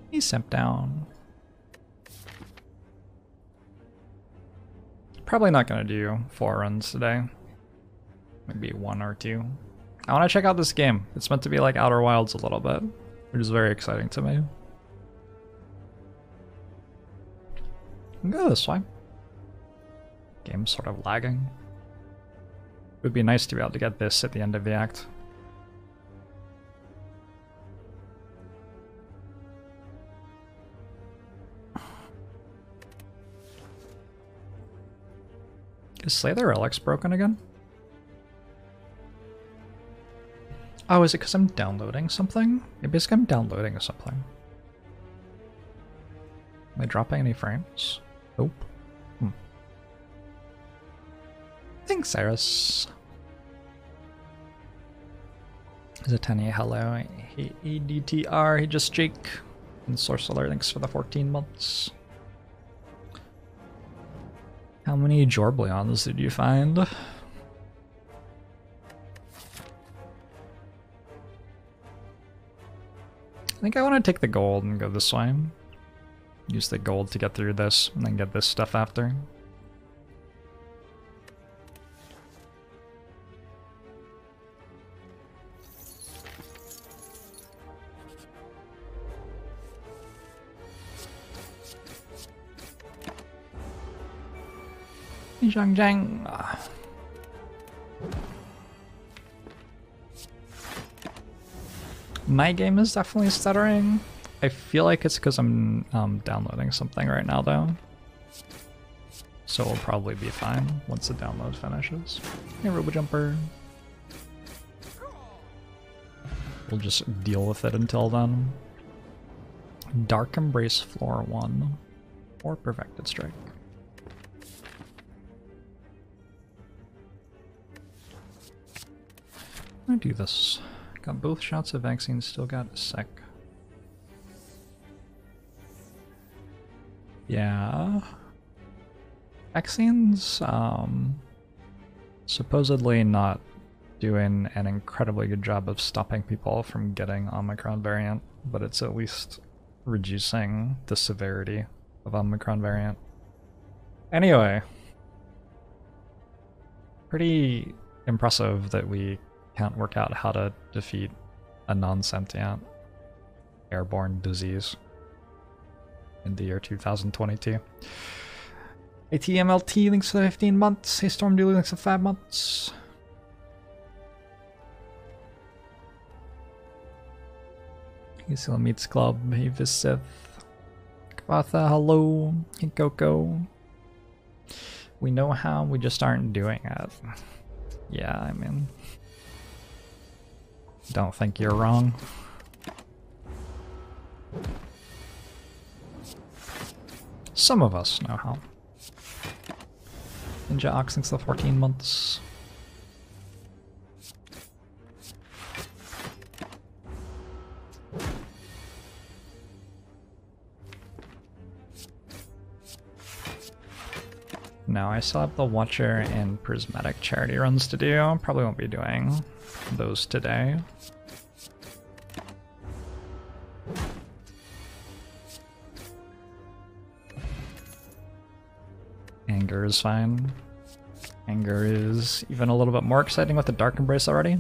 He's sent down. Probably not gonna do 4 runs today. Maybe 1 or 2. I want to check out this game. It's meant to be like Outer Wilds a little bit, which is very exciting to me. Go this way. Game's sort of lagging. It would be nice to be able to get this at the end of the act. Is Slay the Relics broken again? Oh, is it because I'm downloading something? Maybe it's because I'm downloading something. Am I dropping any frames? Nope. Thanks, Cyrus. Zatania, hello. Hey, ADTR, hey, just Jake. And Source Alert, thanks for the 14 months. How many Jorbleons did you find? I think I want to take the gold and go this way. Use the gold to get through this, and then get this stuff after. Zhang. My game is definitely stuttering. I feel like it's because I'm downloading something right now though. So it'll probably be fine once the download finishes. Hey, RoboJumper. We'll just deal with it until then. Dark Embrace floor 1 or Perfected Strike. I'm gonna do this. Got both shots of vaccine, still got a sec. Yeah. Vaccines, supposedly not doing an incredibly good job of stopping people from getting Omicron variant, but it's at least reducing the severity of Omicron variant. Anyway. Pretty impressive that we can't work out how to defeat a non-sentient airborne disease in the year 2022. ATMLT links for 15 months. Hey Storm Dooley links for 5 months. Hey Seal Meets Club. Hey Visith. Kabatha, hello. Hey Coco. We know how, we just aren't doing it. Yeah, I mean, don't think you're wrong. Some of us know how. Ninja Ox thinks the 14 months. No, I still have the Watcher and Prismatic charity runs to do. Probably won't be doing those today. Anger is fine. Anger is even a little bit more exciting with the Dark Embrace already.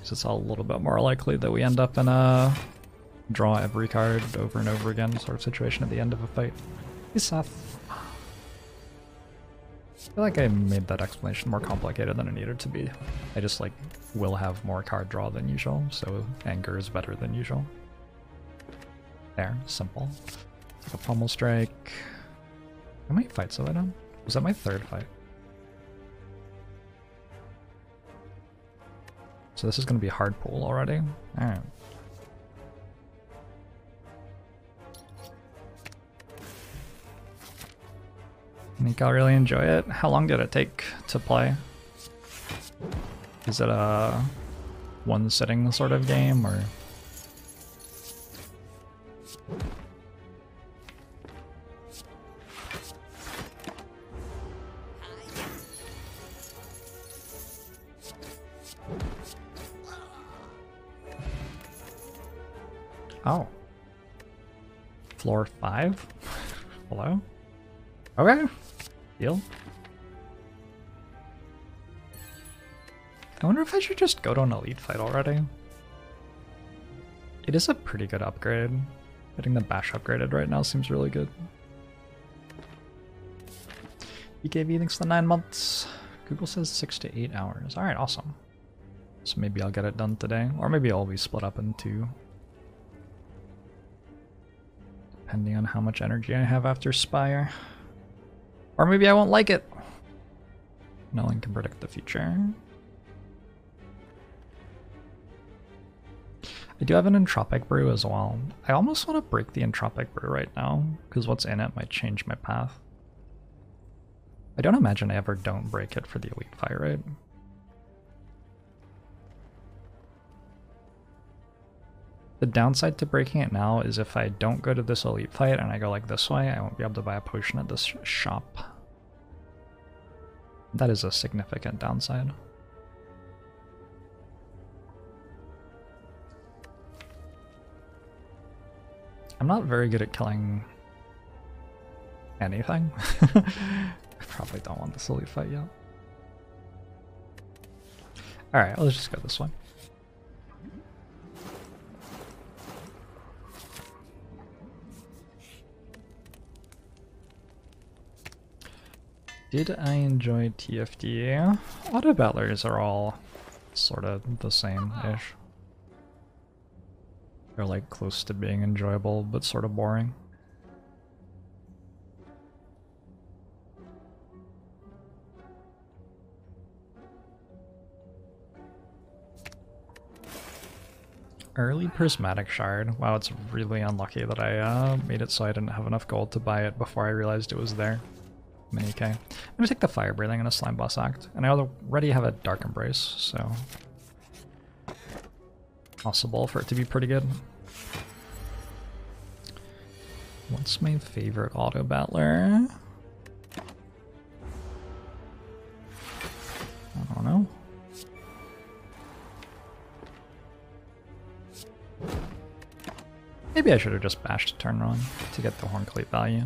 So it's all a little bit more likely that we end up in a draw every card over and over again sort of situation at the end of a fight. Hey Seth. I feel like I made that explanation more complicated than it needed to be. I just like will have more card draw than usual, so anger is better than usual. There, simple. Take a Pommel Strike. How many fights have I done? Was that my 3rd fight? So this is going to be hard pull already? Alright. I think I'll really enjoy it. How long did it take to play? Is it a one sitting sort of game, or? Oh. Floor 5? Hello? Okay. Deal. I wonder if I should just go to an elite fight already. It is a pretty good upgrade. Getting the bash upgraded right now seems really good. BKB thanks for the 9 months. Google says 6 to 8 hours. Alright, awesome. So maybe I'll get it done today. Or maybe I'll be split up in 2. Depending on how much energy I have after Spire. Or maybe I won't like it. No one can predict the future. I do have an entropic brew as well. I almost want to break the entropic brew right now, because what's in it might change my path. I don't imagine I ever don't break it for the elite fight, right? The downside to breaking it now is if I don't go to this elite fight and I go like this way, I won't be able to buy a potion at this shop. That is a significant downside. I'm not very good at killing anything. I probably don't want this elite fight yet. Alright, let's just go this way. Did I enjoy TFD? Auto battlers are all sort of the same-ish. They're like close to being enjoyable, but sort of boring. Early prismatic shard. Wow, it's really unlucky that I made it so I didn't have enough gold to buy it before I realized it was there. Mini K. I'm gonna take the fire breathing and a slime boss act, and I already have a dark embrace, so possible for it to be pretty good. What's my favorite auto battler? I don't know. Maybe I should have just bashed turn on to get the Hornclate value.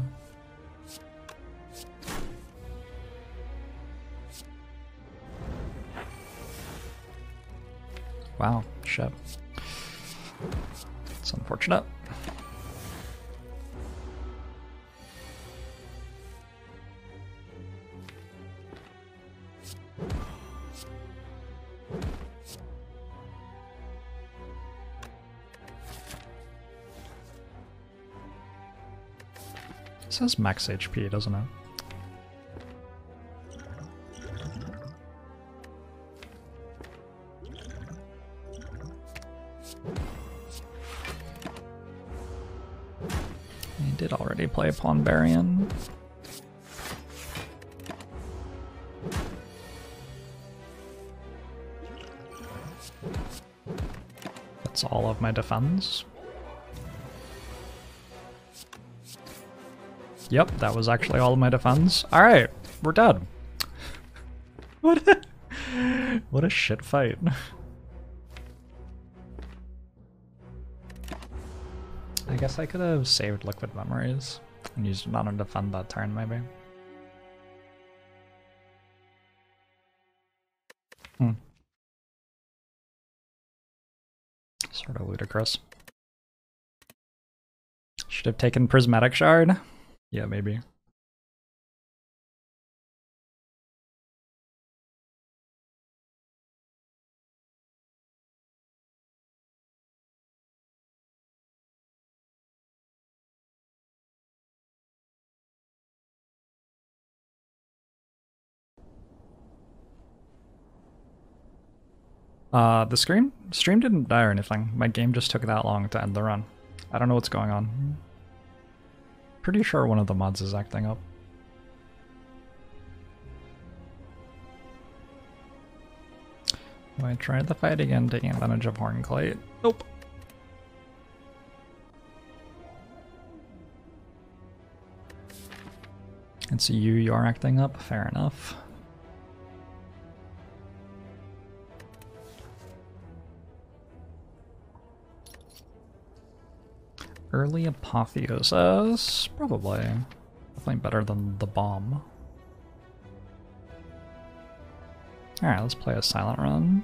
Wow, shit. It's unfortunate. It says max HP, doesn't it? I did already play Pawn Barian. That's all of my defense. Yep, that was actually all of my defense. Alright, we're dead. What a shit fight. I guess I could have saved liquid memories and used it on to defend that turn, maybe. Sort of ludicrous. Should have taken Prismatic Shard. Yeah, maybe. The stream didn't die or anything. My game just took that long to end the run. I don't know what's going on. Pretty sure one of the mods is acting up. I tried the fight again, taking advantage of Hornclate. Nope. And so you are acting up? Fair enough. Early Apotheosis? Probably. Definitely better than the bomb. Alright, let's play a silent run.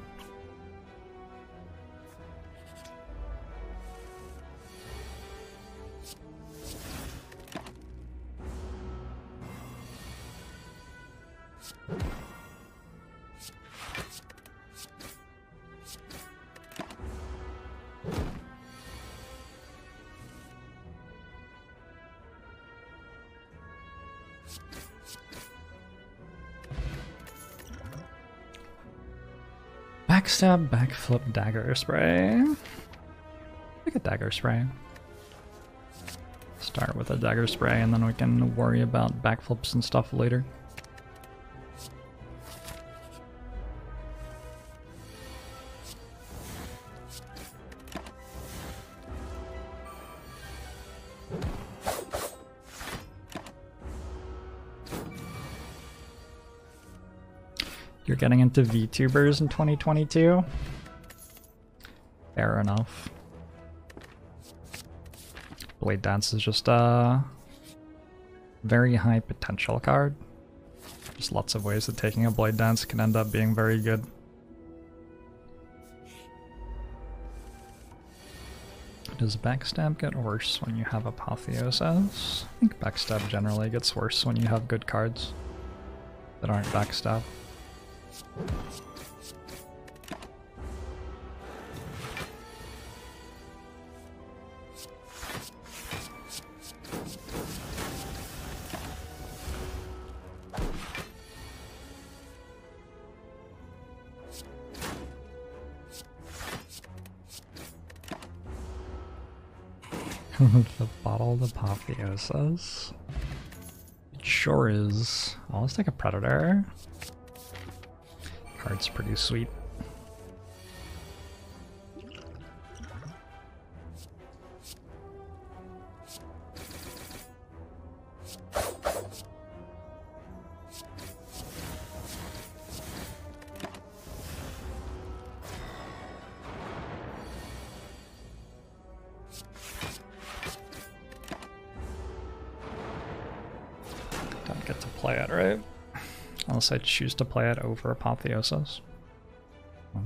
Backstab, backflip, dagger spray. Pick a dagger spray. Start with a dagger spray and then we can worry about backflips and stuff later. You're getting into VTubers in 2022? Fair enough. Blade Dance is just a very high potential card. There's lots of ways that taking a Blade Dance can end up being very good. Does Backstab get worse when you have Apotheosis? I think Backstab generally gets worse when you have good cards that aren't Backstab. The bottled Apotheosis. It sure is. Oh, let's take a Predator. Card's pretty sweet. Don't get to play it, right? Unless I choose to play it over Apotheosis. I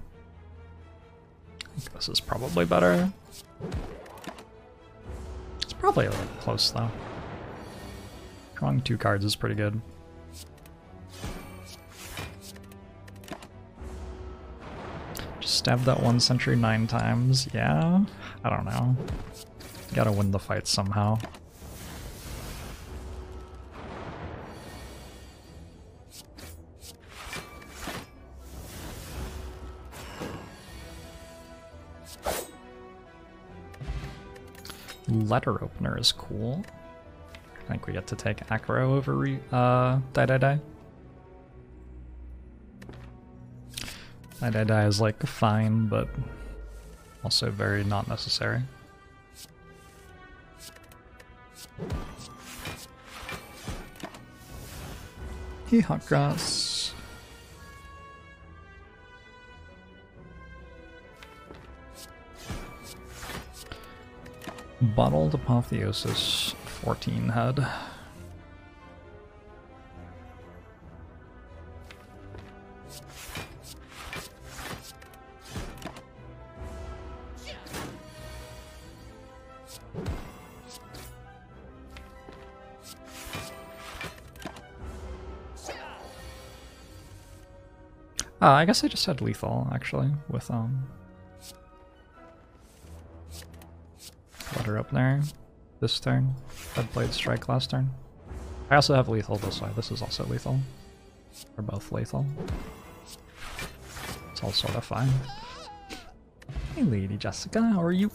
think this is probably better. It's probably a little close though. Drawing 2 cards is pretty good. Just stabbed that 1 sentry 9 times. Yeah? I don't know. You gotta win the fight somehow. Letter opener is cool. I think we get to take Acro over Die Die Die. Die Die Die is like fine, but also very not necessary. Hot Grass. Bottled Apotheosis 14 head. I guess I just had lethal actually with Letter opener this turn. I'd played strike last turn. I also have lethal this way. This is also lethal. They're both lethal. It's all sort of fine. Hey Lady Jessica, how are you?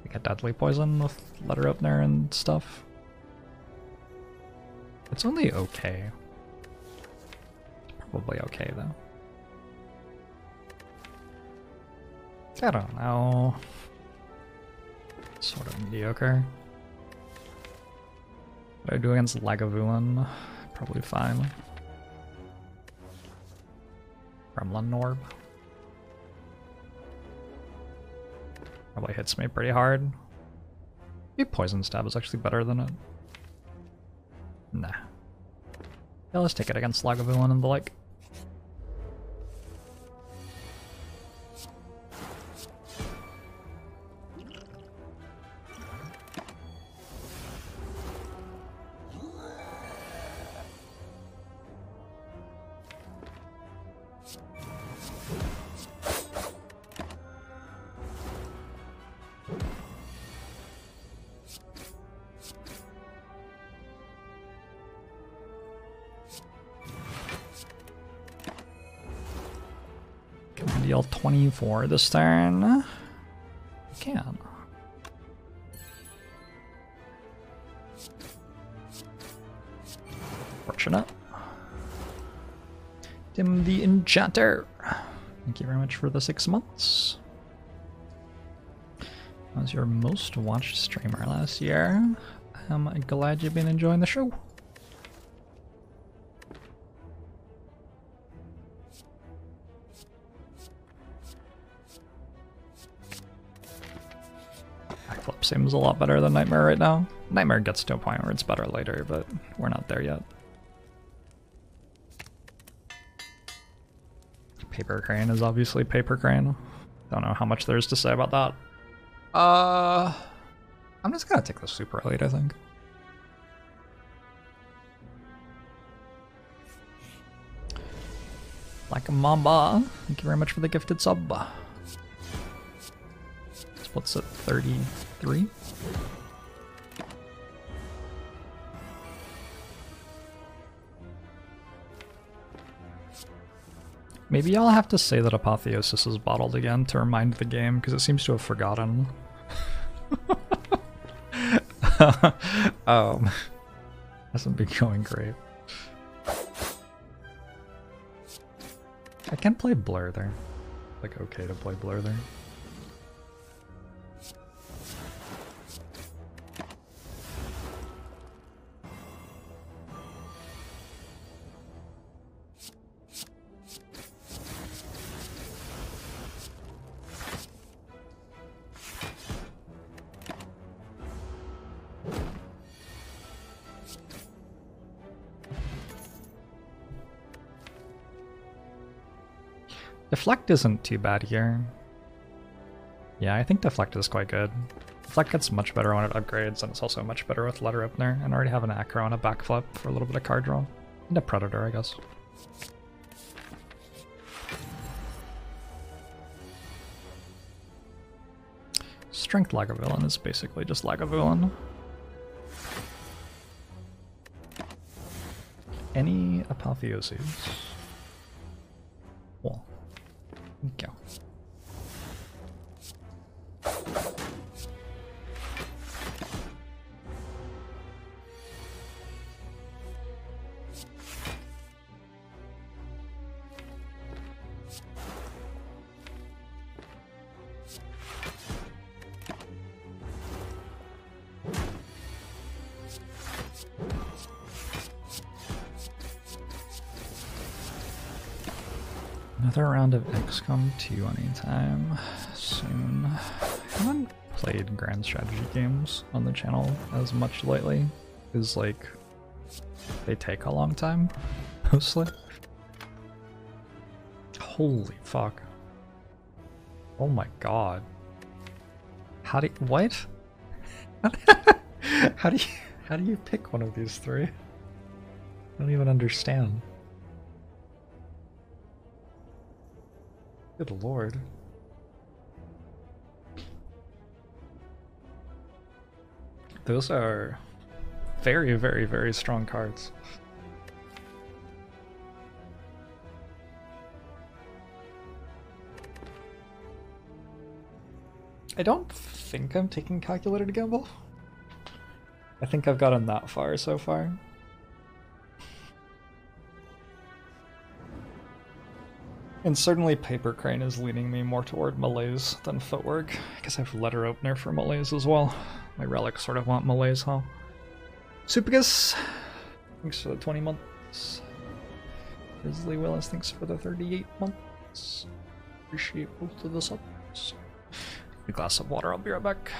We get deadly poison with letter opener and stuff. It's only okay. Probably okay though. I don't know. Sort of mediocre. What do I do against Lagavulin? Probably fine. Gremlin Orb. Probably hits me pretty hard. Maybe Poison Stab is actually better than it. Nah. Yeah, let's take it against Lagavulin and the like. Deal 24 this turn. Can. Fortunate. Tim the Enchanter. Thank you very much for the 6 months. I was your most watched streamer last year. I'm glad you've been enjoying the show. Backflip seems a lot better than Nightmare right now. Nightmare gets to a point where it's better later, but we're not there yet. Paper Crane is obviously Paper Crane. Don't know how much there is to say about that. I'm just gonna take the Super Elite, I think. Like a Mamba, thank you very much for the gifted sub. Splits at 33. Maybe I'll have to say that Apotheosis is bottled again to remind the game, because it seems to have forgotten. Hasn't been going great. I can play Blur there. Like, okay to play Blur there. Deflect isn't too bad here. Yeah, I think Deflect is quite good. Deflect gets much better when it upgrades, and it's also much better with Letter Opener, and I already have an Acro and a Backflip for a little bit of card draw. And a Predator, I guess. Strength Lagavulin is basically just Lagavulin. Any Apotheoses? Well. Go. Another round of XCOM 2 anytime soon. I haven't played grand strategy games on the channel as much lately. Is like they take a long time, mostly. Holy fuck. Oh my god. How do you, what? how do you pick one of these three? I don't even understand. Good lord. Those are very, very, very strong cards. I don't think I'm taking Calculated Gamble. I think I've gotten that far so far. And certainly Paper Crane is leaning me more toward Malaise than Footwork. I guess I have Letter Opener for Malaise as well. My relics sort of want Malaise, huh? Supagus, thanks for the 20 months. Grizzly Willis, thanks for the 38 months. Appreciate both of the subs. A glass of water, I'll be right back.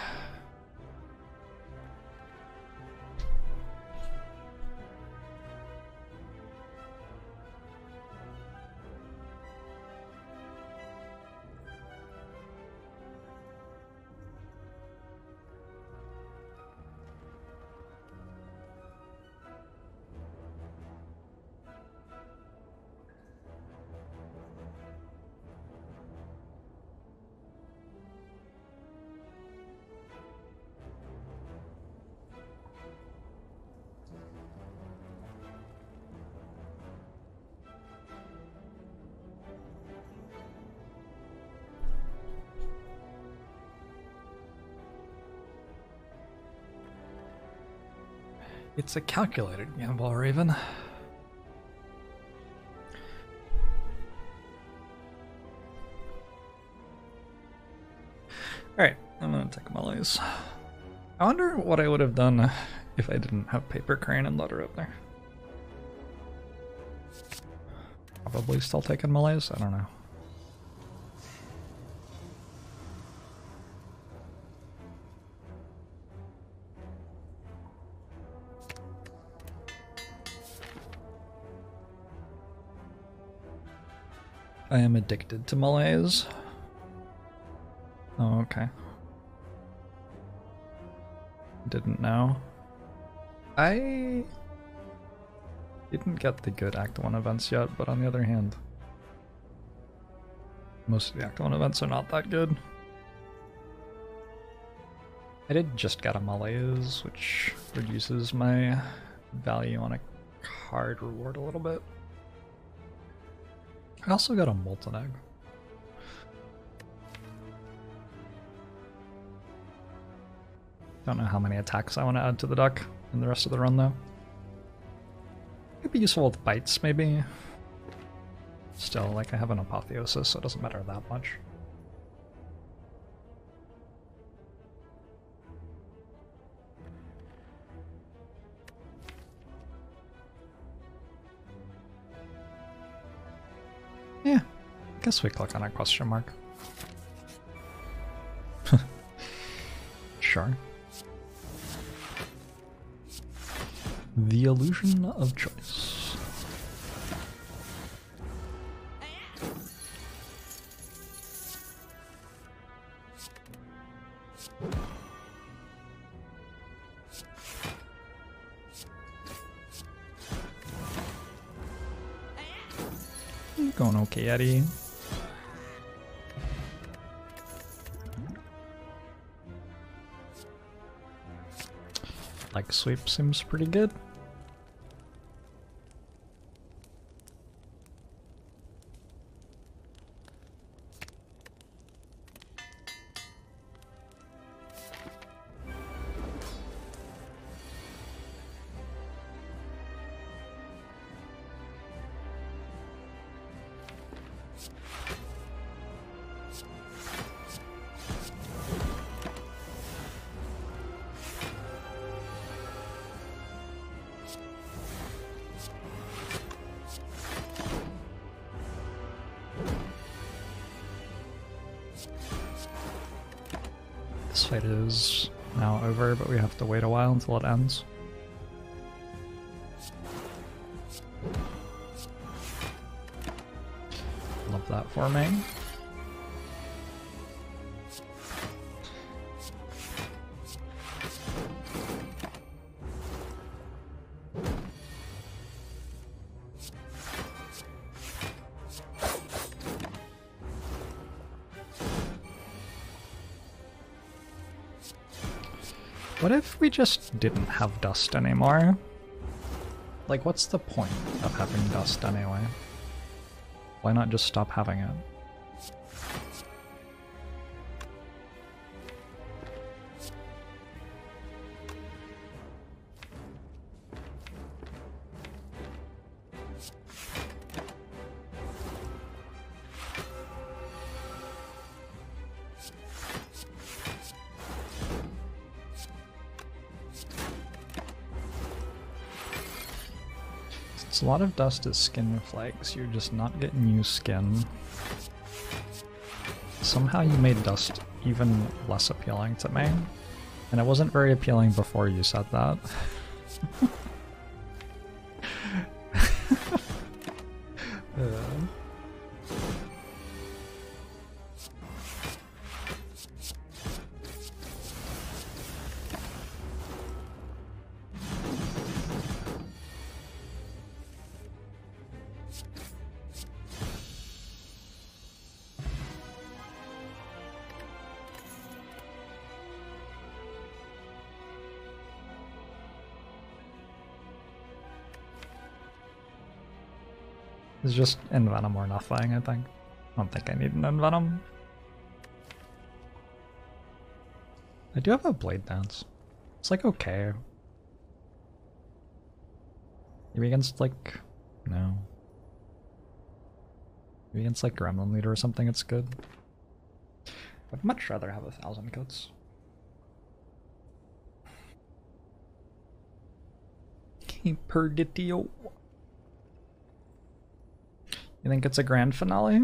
It's a calculated gamble, Raven. Alright, I'm gonna take Molly's. I wonder what I would have done if I didn't have Paper Crane and Letter up there. Probably still taking Molly's? I don't know. I am addicted to malaise. Oh, okay. Didn't know. I didn't get the good Act 1 events yet, but on the other hand, most of the Act 1 events are not that good. I did just get a malaise, which reduces my value on a card reward a little bit. I also got a Molten Egg. Don't know how many attacks I want to add to the deck in the rest of the run though. Could be useful with bites maybe. Still, like I have an Apotheosis, so it doesn't matter that much. Yeah, I guess we click on a question mark. Sure. The illusion of choice. Going okay, Eddie. Like sweep seems pretty good. This fight is now over, but we have to wait a while until it ends. Love that for me. What if we just didn't have dust anymore? Like, what's the point of having dust anyway? Why not just stop having it? A lot of dust is skin flags, you're just not getting new skin. Somehow you made dust even less appealing to me. And it wasn't very appealing before you said that. It's just Envenom or nothing, I think. I don't think I need an Envenom. I do have a Blade Dance. It's like okay. Maybe against like... no. Maybe against like Gremlin Leader or something it's good. I'd much rather have 1,000 coats. Perditio. You think it's a grand finale?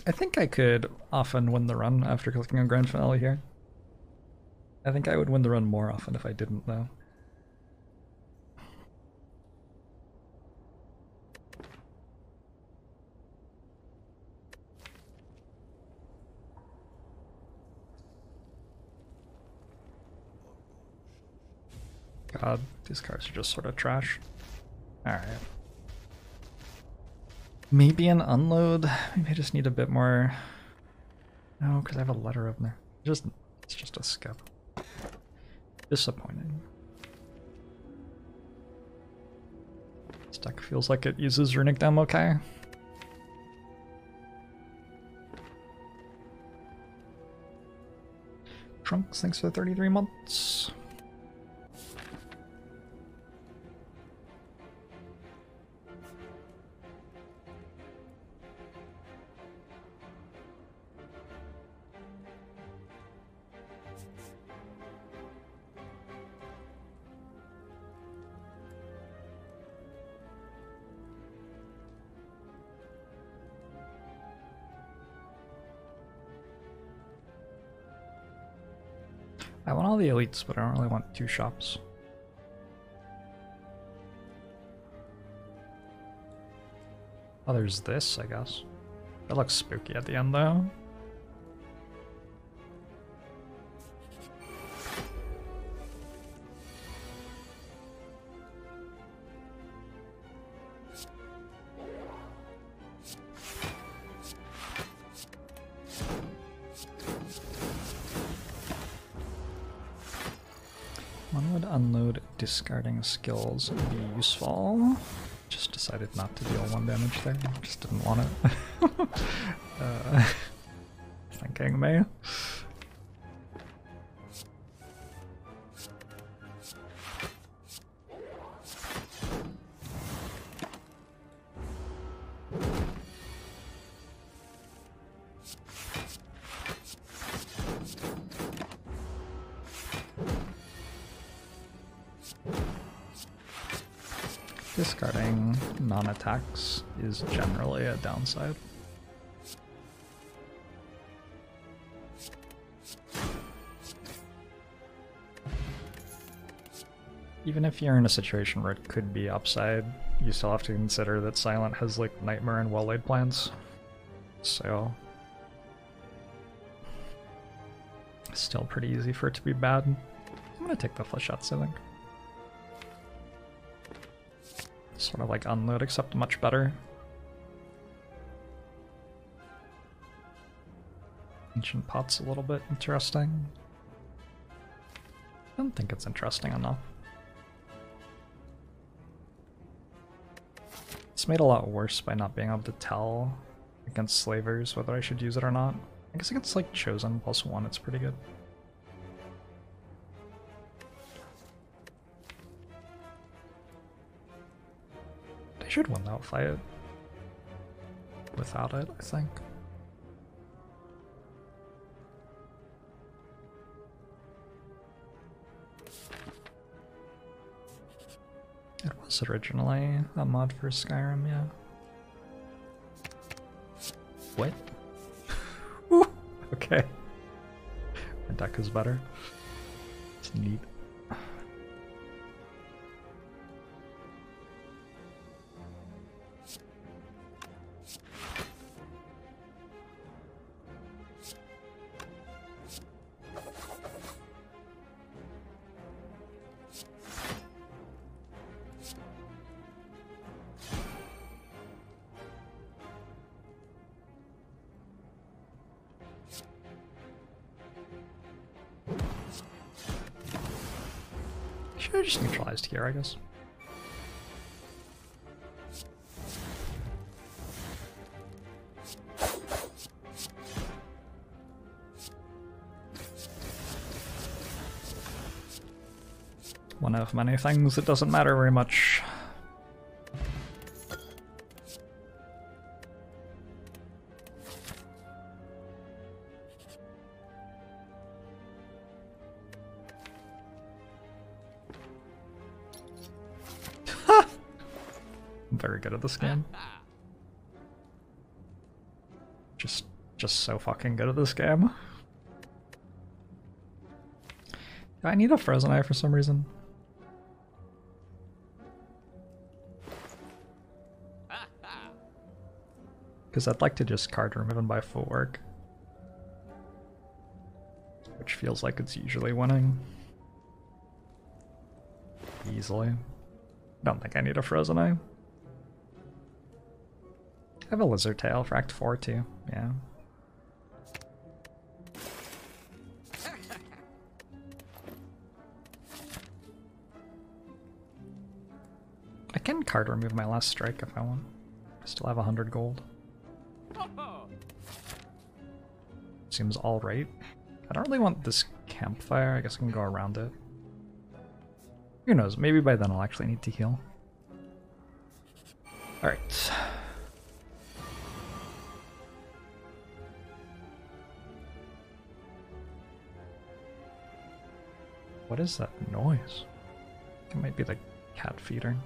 I think I could often win the run after clicking on grand finale here. I think I would win the run more often if I didn't though. God, these cards are just sort of trash. Alright. Maybe an unload. Maybe I just need a bit more. No, because I have a letter up there. It's just a skip. Disappointing. This deck feels like it uses Runic Dam okay. Trunks, thanks for 33 months. I want all the elites, but I don't really want 2 shops. Oh, there's this, I guess. That looks spooky at the end, though. Unload discarding skills would be useful. Just decided not to deal 1 damage there. Just didn't want it. Thinking me. Discarding non-attacks is generally a downside. Even if you're in a situation where it could be upside, you still have to consider that Silent has like Nightmare and well-laid plans. So it's still pretty easy for it to be bad. I'm gonna take the flechettes, I think. Sort of like unload, except much better. Ancient Pot's a little bit interesting. I don't think it's interesting enough. It's made a lot worse by not being able to tell against slavers whether I should use it or not. I guess against like Chosen +1 it's pretty good. They should win that fight without it, I think. It was originally a mod for Skyrim, yeah. What? Okay. My deck is better. It's neat. Should have just neutralized here, I guess. One of many things that doesn't matter very much. I'm very good at this game. Just so fucking good at this game. Do I need a Frozen Eye for some reason? Because I'd like to just card remove and buy footwork. Which feels like it's usually winning. Easily. Don't think I need a Frozen Eye. I have a Lizard Tail for Act 4 too, yeah. I can card remove my last strike if I want. I still have 100 gold. Seems alright. I don't really want this campfire, I guess I can go around it. Who knows, maybe by then I'll actually need to heal. Alright. What is that noise? It might be the cat feeder.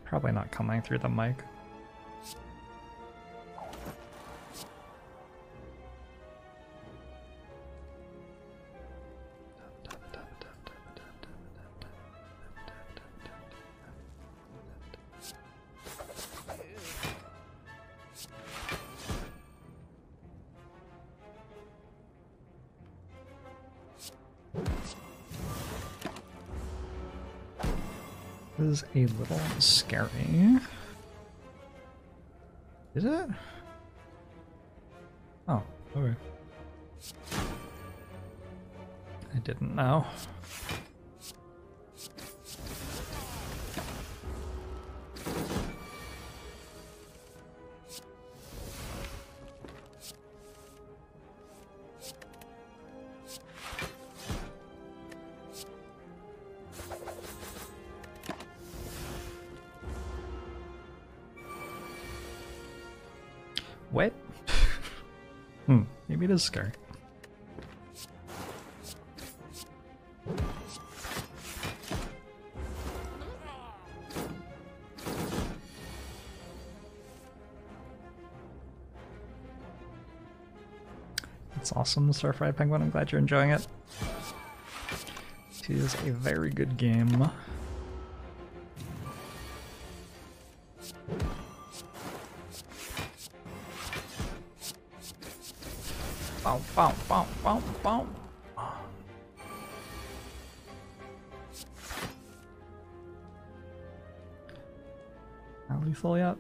Probably not coming through the mic. This is a little scary. Is it? Oh, okay. I didn't know. What? Maybe it is scary. It's awesome, Starfried Penguin. I'm glad you're enjoying it. It is a very good game. Bow, bow, bow, bow, bow. Not lethal yet.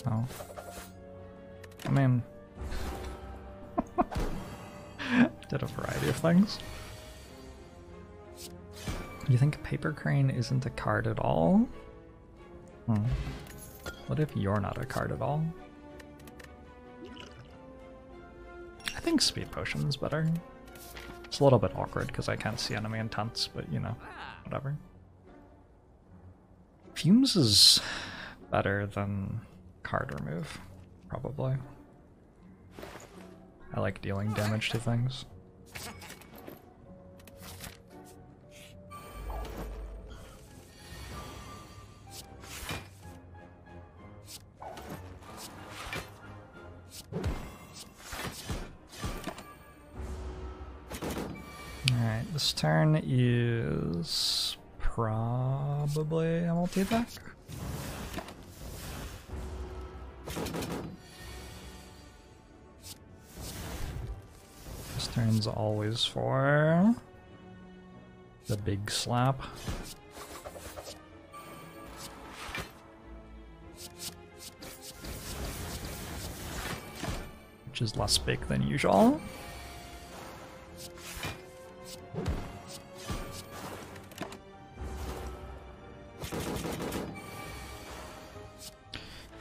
Oh. I mean, did a variety of things. You think Paper Crane isn't a card at all? What if you're not a card at all? I think Speed Potion is better. It's a little bit awkward because I can't see enemy intents, but you know, whatever. Fumes is better than card remove, probably. I like dealing damage to things. This turn is probably a multi-attack. This turn's always for the big slap. Which is less big than usual.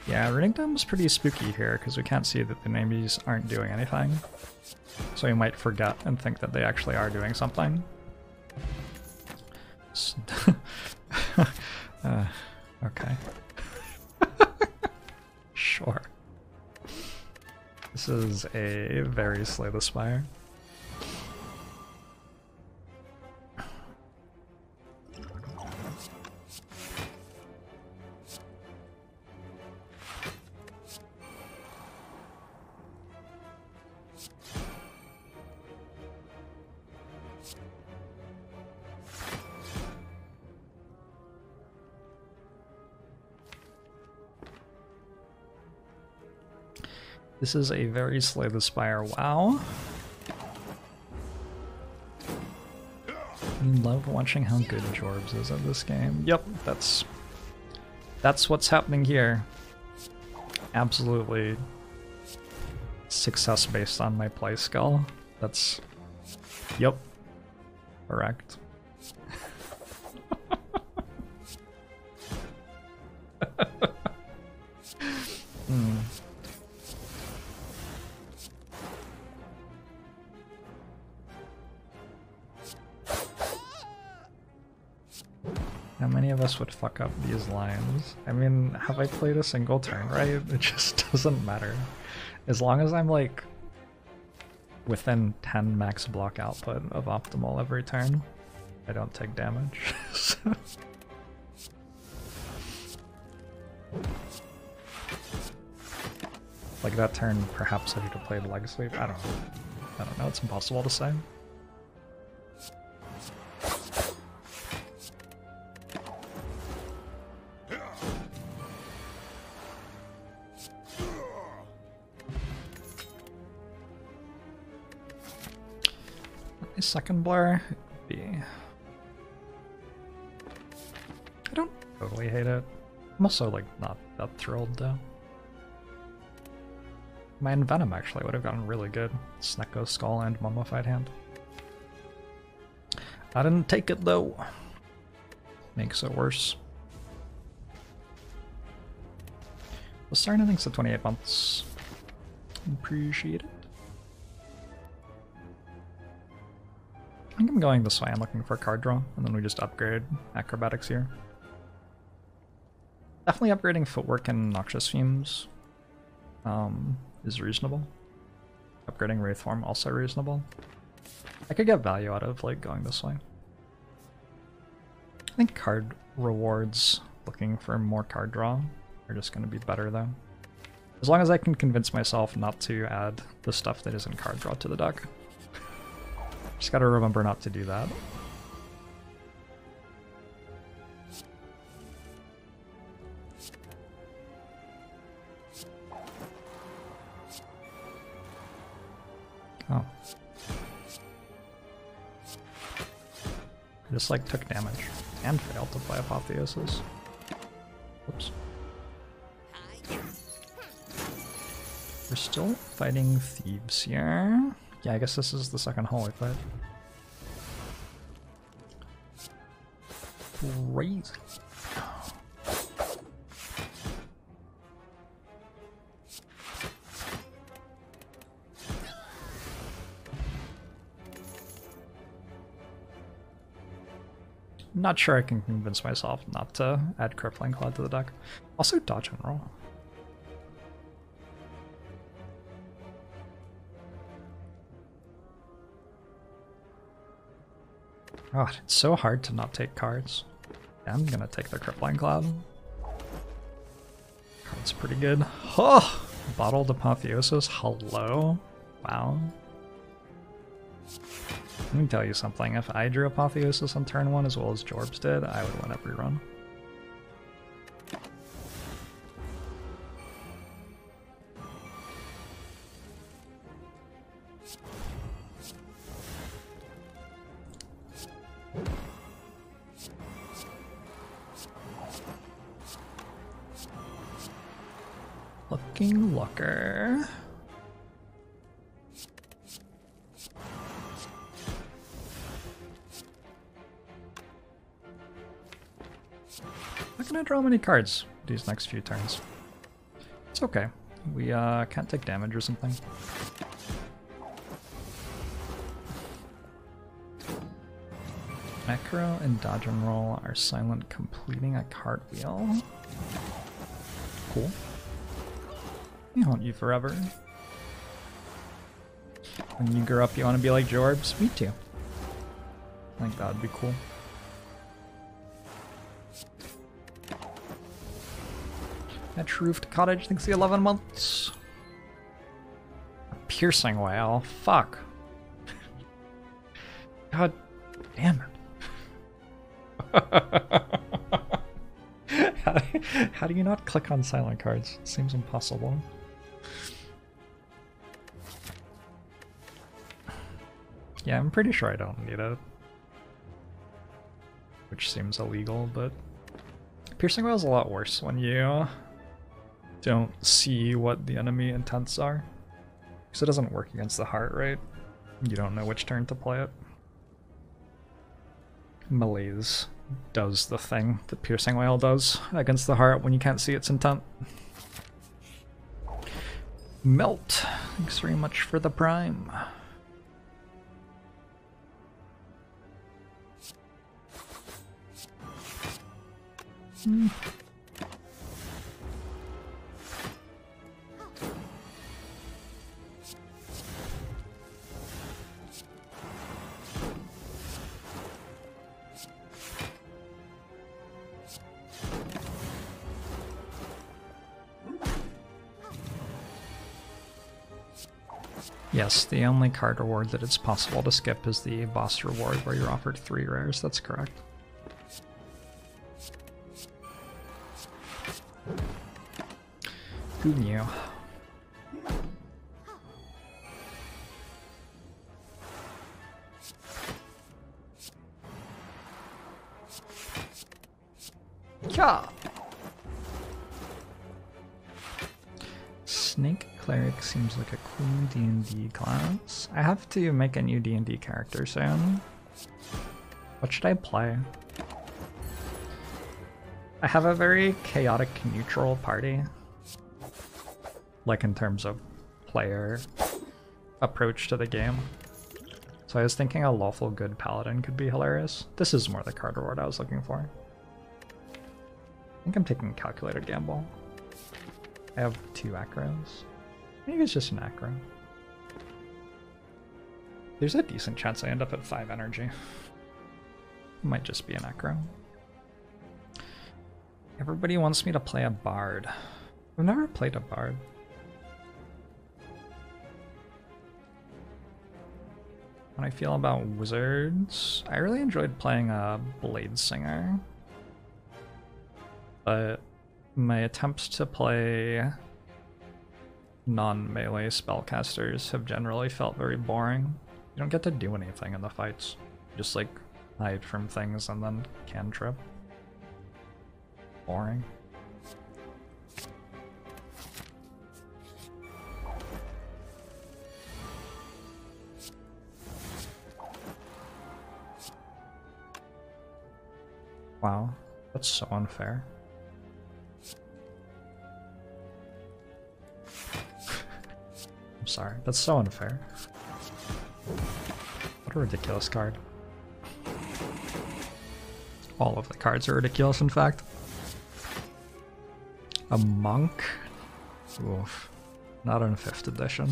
Yeah, Runic Dome's pretty spooky here because we can't see that the enemies aren't doing anything. So we might forget and think that they actually are doing something. Okay. Sure. This is a very Slay the Spire. This is a very Slay the Spire wow. You love watching how good Jorbs is at this game. Yep, that's what's happening here. Absolutely success based on my play skill. That's, yep, correct. How many of us would fuck up these lines? I mean, have I played a single turn right? It just doesn't matter. As long as I'm like within 10 max block output of optimal every turn, I don't take damage. Like that turn perhaps I should have played leg sweep. I don't know, it's impossible to say. My second blur would be, I don't totally hate it. I'm also like not that thrilled though. My Envenom actually would have gotten really good. Snecko Skull and Mummified Hand. I didn't take it though. Makes it worse. Well, starting thanks to 28 months. Appreciate it. I think I'm going this way. I'm looking for a card draw, and then we just upgrade Acrobatics here. Definitely upgrading Footwork and Noxious Fumes is reasonable. Upgrading Wraithform also reasonable. I could get value out of like going this way. I think card rewards, looking for more card draw, are just going to be better though. As long as I can convince myself not to add the stuff that isn't card draw to the deck. Just gotta remember not to do that. Oh. I just like took damage and failed to play Apotheosis. Whoops. We're still fighting Thebes here. Yeah, I guess this is the second hole we played. Crazy. I'm not sure I can convince myself not to add Crippling Cloud to the deck. Also dodge and roll. God, it's so hard to not take cards. Yeah, I'm gonna take the Crippling Cloud. Card's pretty good. Oh! Bottled Apotheosis, hello? Wow. Let me tell you something, if I drew Apotheosis on turn 1 as well as Jorbs did, I would win every run. Looking looker. Not gonna draw many cards these next few turns. It's okay. We can't take damage or something. Macro and dodge and roll are silent, completing a cartwheel. Cool. I haunt you forever. When you grow up, you want to be like Jorbs? Me too. I think that would be cool. Thatch roofed cottage thinks the 11 months. A piercing whale. Fuck. God damn it. How do you not click on silent cards? It seems impossible. Yeah, I'm pretty sure I don't need it. Which seems illegal, but piercing whale is a lot worse when you don't see what the enemy intents are. Because it doesn't work against the heart, right? You don't know which turn to play it. Malaise does the thing that piercing whale does against the heart when you can't see its intent. Melt. Thanks very much for the prime. Yes, the only card reward that it's possible to skip is the boss reward where you're offered 3 rares, that's correct. Who knew? Yeah. Snake Cleric seems like a cool D&D class. I have to make a new D&D character soon. What should I play? I have a very chaotic neutral party. Like in terms of player approach to the game. So I was thinking a lawful good paladin could be hilarious. This is more the card reward I was looking for. I think I'm taking a calculated gamble. I have 2 acros. Maybe it's just an acro. There's a decent chance I end up at 5 energy. It might just be an acro. Everybody wants me to play a bard. I've never played a bard. When I feel about wizards, I really enjoyed playing a blade singer. But my attempts to play non-melee spellcasters have generally felt very boring. You don't get to do anything in the fights. You just like hide from things and then cantrip. Boring. Wow, that's so unfair. I'm sorry, that's so unfair. What a ridiculous card. All of the cards are ridiculous, in fact. A monk? Oof. Not in 5th edition.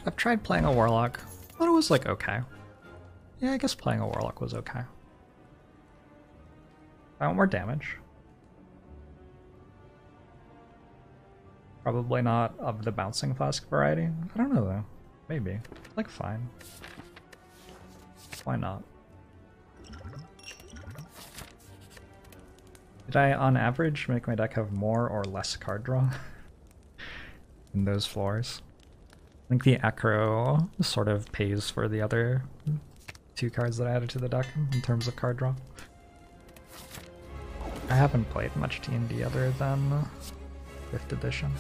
I've tried playing a Warlock. Thought it was like okay. Yeah, I guess playing a Warlock was okay. I want more damage. Probably not of the Bouncing Flask variety. I don't know though. Maybe. Like fine. Why not? Did I, on average, make my deck have more or less card draw in those floors? I think the Acro sort of pays for the other 2 cards that I added to the deck in terms of card draw. I haven't played much D&D other than 5th edition.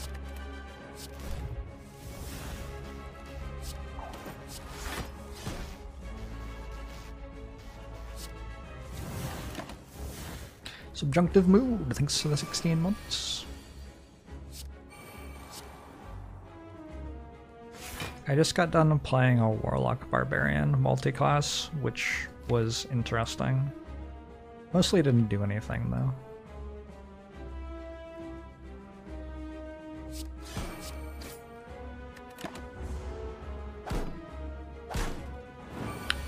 Subjunctive mood, thanks for the 16 months. I just got done playing a Warlock Barbarian multi-class, which was interesting. Mostly didn't do anything though.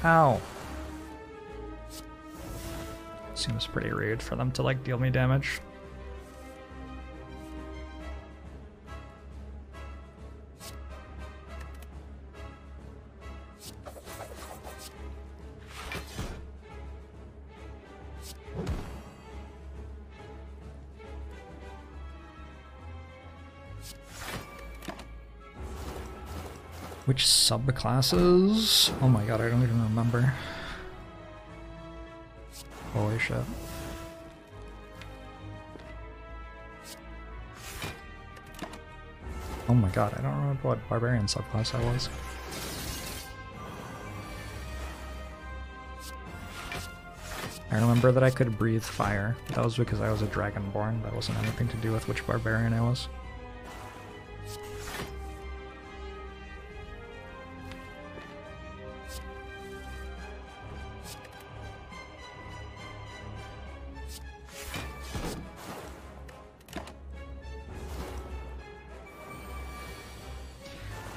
Ow. Seems pretty rude for them to like deal me damage. Which subclasses? Oh my god, I don't even remember. Holy shit. Oh my god, I don't remember what barbarian subclass I was. I remember that I could breathe fire, but that was because I was a dragonborn. That wasn't anything to do with which barbarian I was.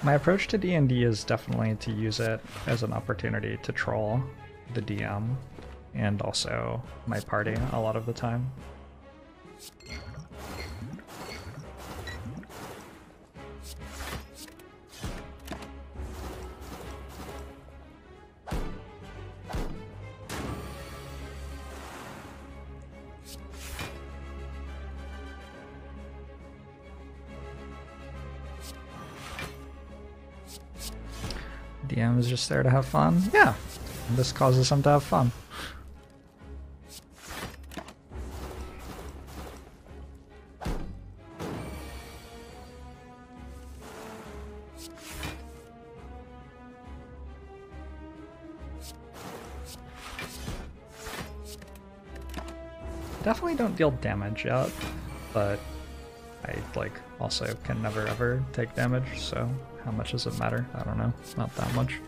My approach to D&D is definitely to use it as an opportunity to troll the DM and also my party a lot of the time. DM is just there to have fun. Yeah, this causes them to have fun. Definitely don't deal damage yet, but I like also can never ever take damage, so how much does it matter? I don't know, not that much.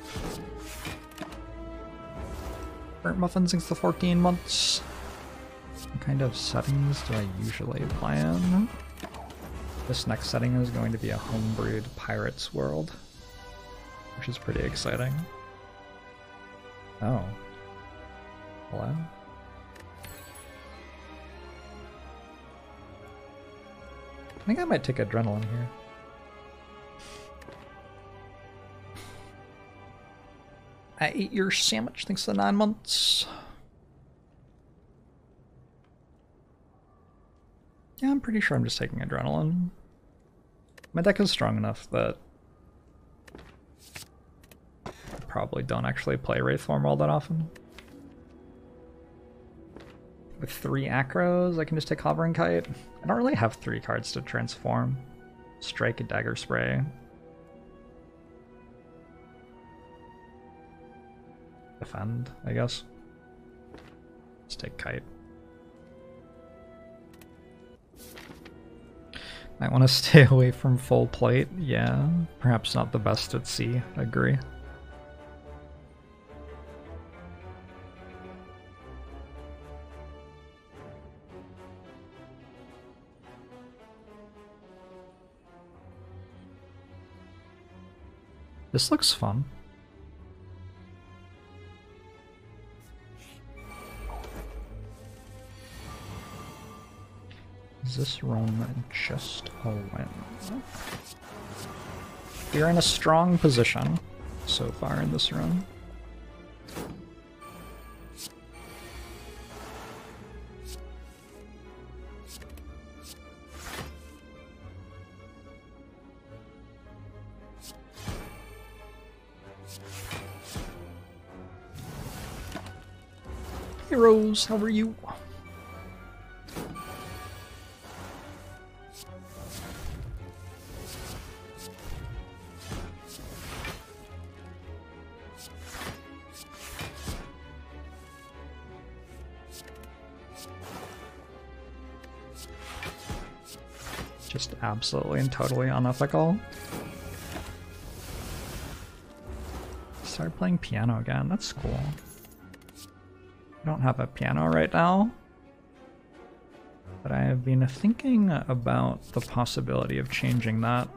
Burnt Muffins since the 14 months. What kind of settings do I usually play in? This next setting is going to be a homebrewed pirates world, which is pretty exciting. Oh. Hello? I think I might take adrenaline here. I ate your sandwich, thanks to the 9 months. Yeah, I'm pretty sure I'm just taking adrenaline. My deck is strong enough that I probably don't actually play Wraith Form all that often. With 3 acros, I can just take Hovering Kite. I don't really have 3 cards to transform. Strike, a Dagger Spray. Defend, I guess. Let's take Kite. Might want to stay away from full plate. Yeah, perhaps not the best at sea. Agree. This looks fun. Is this run just a win? We're in a strong position so far in this run. Heroes, how are you? Just absolutely and totally unethical. Start playing piano again, that's cool. I don't have a piano right now, but I have been thinking about the possibility of changing that.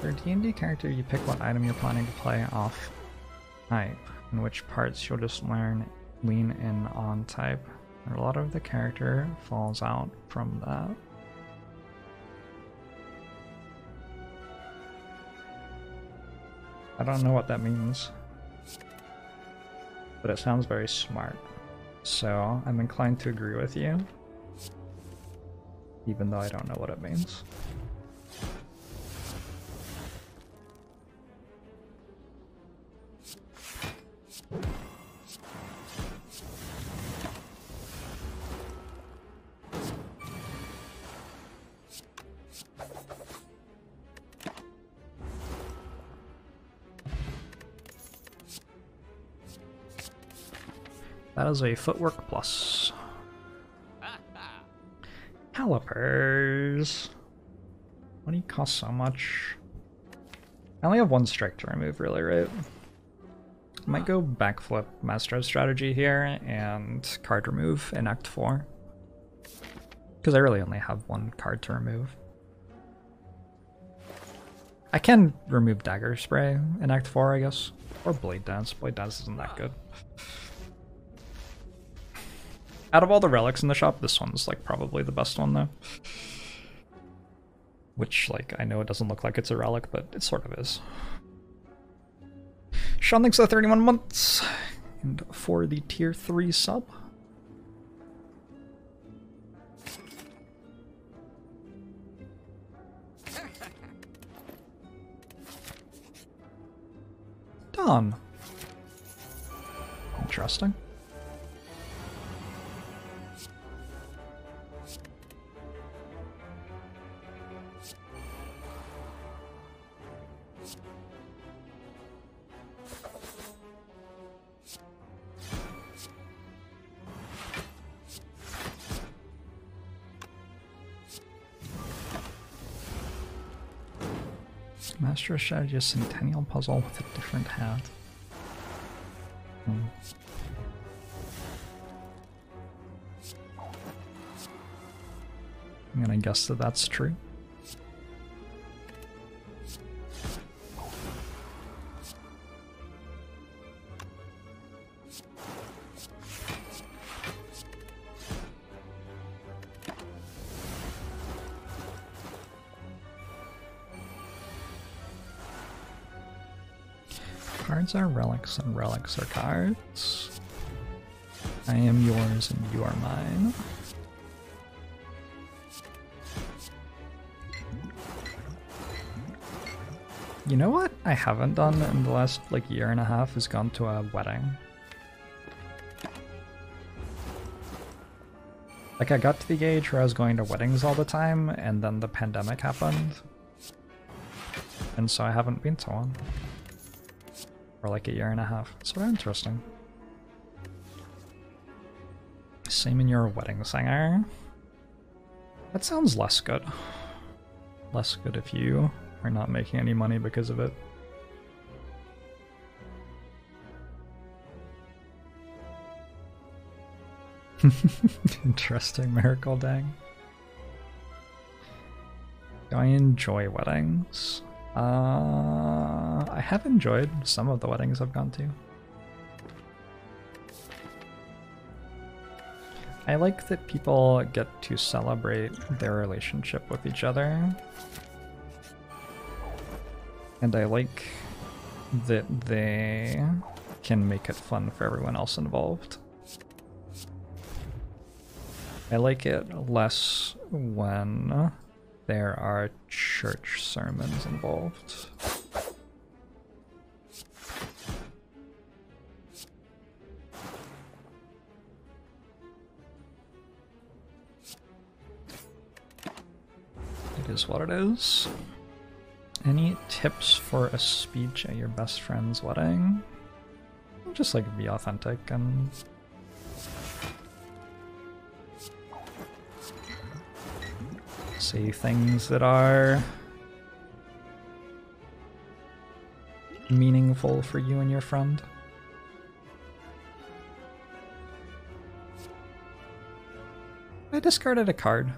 For a D&D character, you pick what item you're planning to play off night, in which parts you'll just lean in on type. A lot of the character falls out from that. I don't know what that means, but it sounds very smart. So I'm inclined to agree with you, even though I don't know what it means. That is a footwork plus. Calipers. Why do you cost so much? I only have one strike to remove, really, right? I might go backflip Master strategy here and card remove in Act 4. Because I really only have one card to remove. I can remove Dagger Spray in Act 4, I guess. Or Blade Dance. Blade Dance isn't that good. Out of all the relics in the shop, this one's like probably the best one though. Which, like, I know it doesn't look like it's a relic, but it sort of is. Sean, thanks for 31 months. And for the tier 3 sub. Done. Interesting. Master strategy, a Centennial puzzle with a different hat. I'm gonna guess that that's true. Cards are relics and relics are cards. I am yours and you are mine. You know what I haven't done in the last like year and a half is gone to a wedding. Like I got to the age where I was going to weddings all the time and then the pandemic happened. And so I haven't been to one. For like a year and a half. It's sort of interesting. Same in your wedding singer. That sounds less good. Less good if you are not making any money because of it. Interesting, Miracle Dang. Do I enjoy weddings? I have enjoyed some of the weddings I've gone to. I like that people get to celebrate their relationship with each other. And I like that they can make it fun for everyone else involved. I like it less when there are church sermons involved. It is what it is. Any tips for a speech at your best friend's wedding? Just like be authentic and say things that are meaningful for you and your friend. I discarded a card.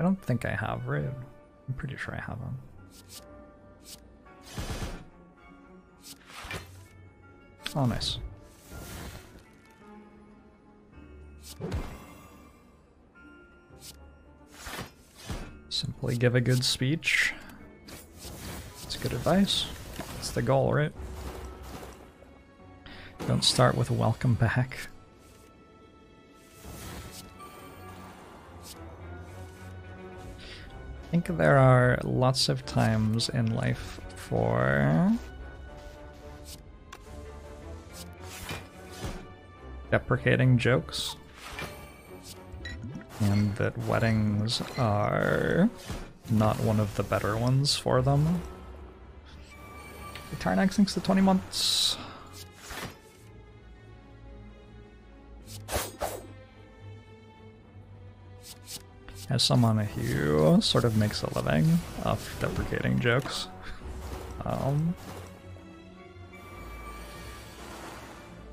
I don't think I have, right? I'm pretty sure I have one. Oh, nice. Simply give a good speech. It's good advice. That's the goal, right? Don't start with welcome back. I think there are lots of times in life for deprecating jokes, and that weddings are not one of the better ones for them. Retirn thanks to 20 months. As someone who sort of makes a living off deprecating jokes,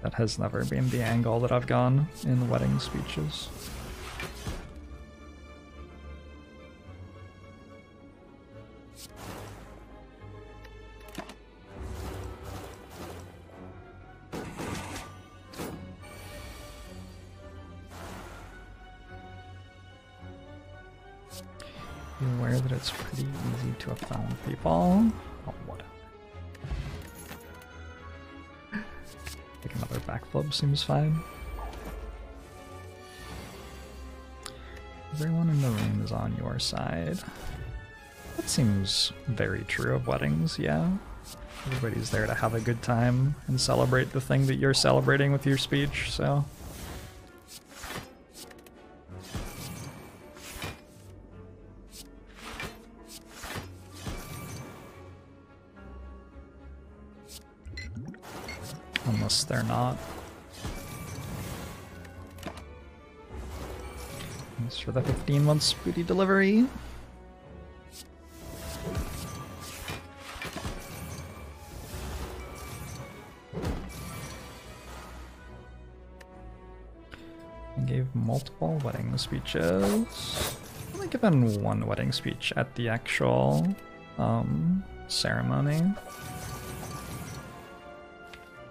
that has never been the angle that I've gone in wedding speeches. Be aware that it's pretty easy to offend people. Oh, whatever. I think another backflip seems fine. Everyone in the room is on your side. That seems very true of weddings, yeah. Everybody's there to have a good time and celebrate the thing that you're celebrating with your speech, so. Unless they're not. Thanks for the 15-month spooty delivery. I gave multiple wedding speeches. I've only given one wedding speech at the actual ceremony.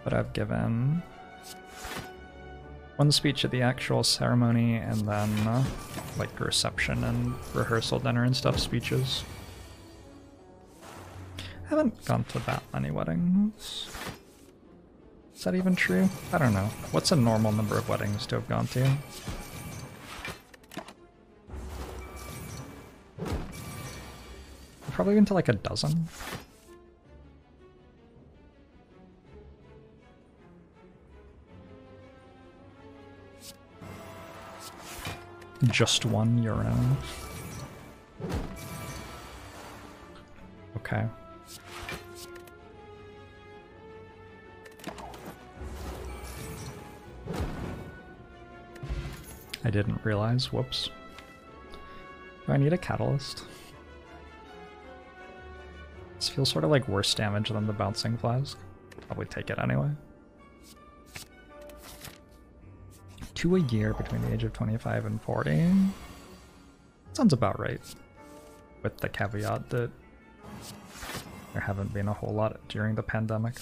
But I've given one speech at the actual ceremony and then like reception and rehearsal dinner and stuff speeches. I haven't gone to that many weddings. Is that even true? I don't know. What's a normal number of weddings to have gone to? I've probably been to like a dozen. Just one your own. Okay. I didn't realize, whoops. Do I need a catalyst? This feels sort of like worse damage than the bouncing flask. Probably take it anyway. 2 a year between the age of 25 and 40. Sounds about right. With the caveat that there haven't been a whole lot during the pandemic.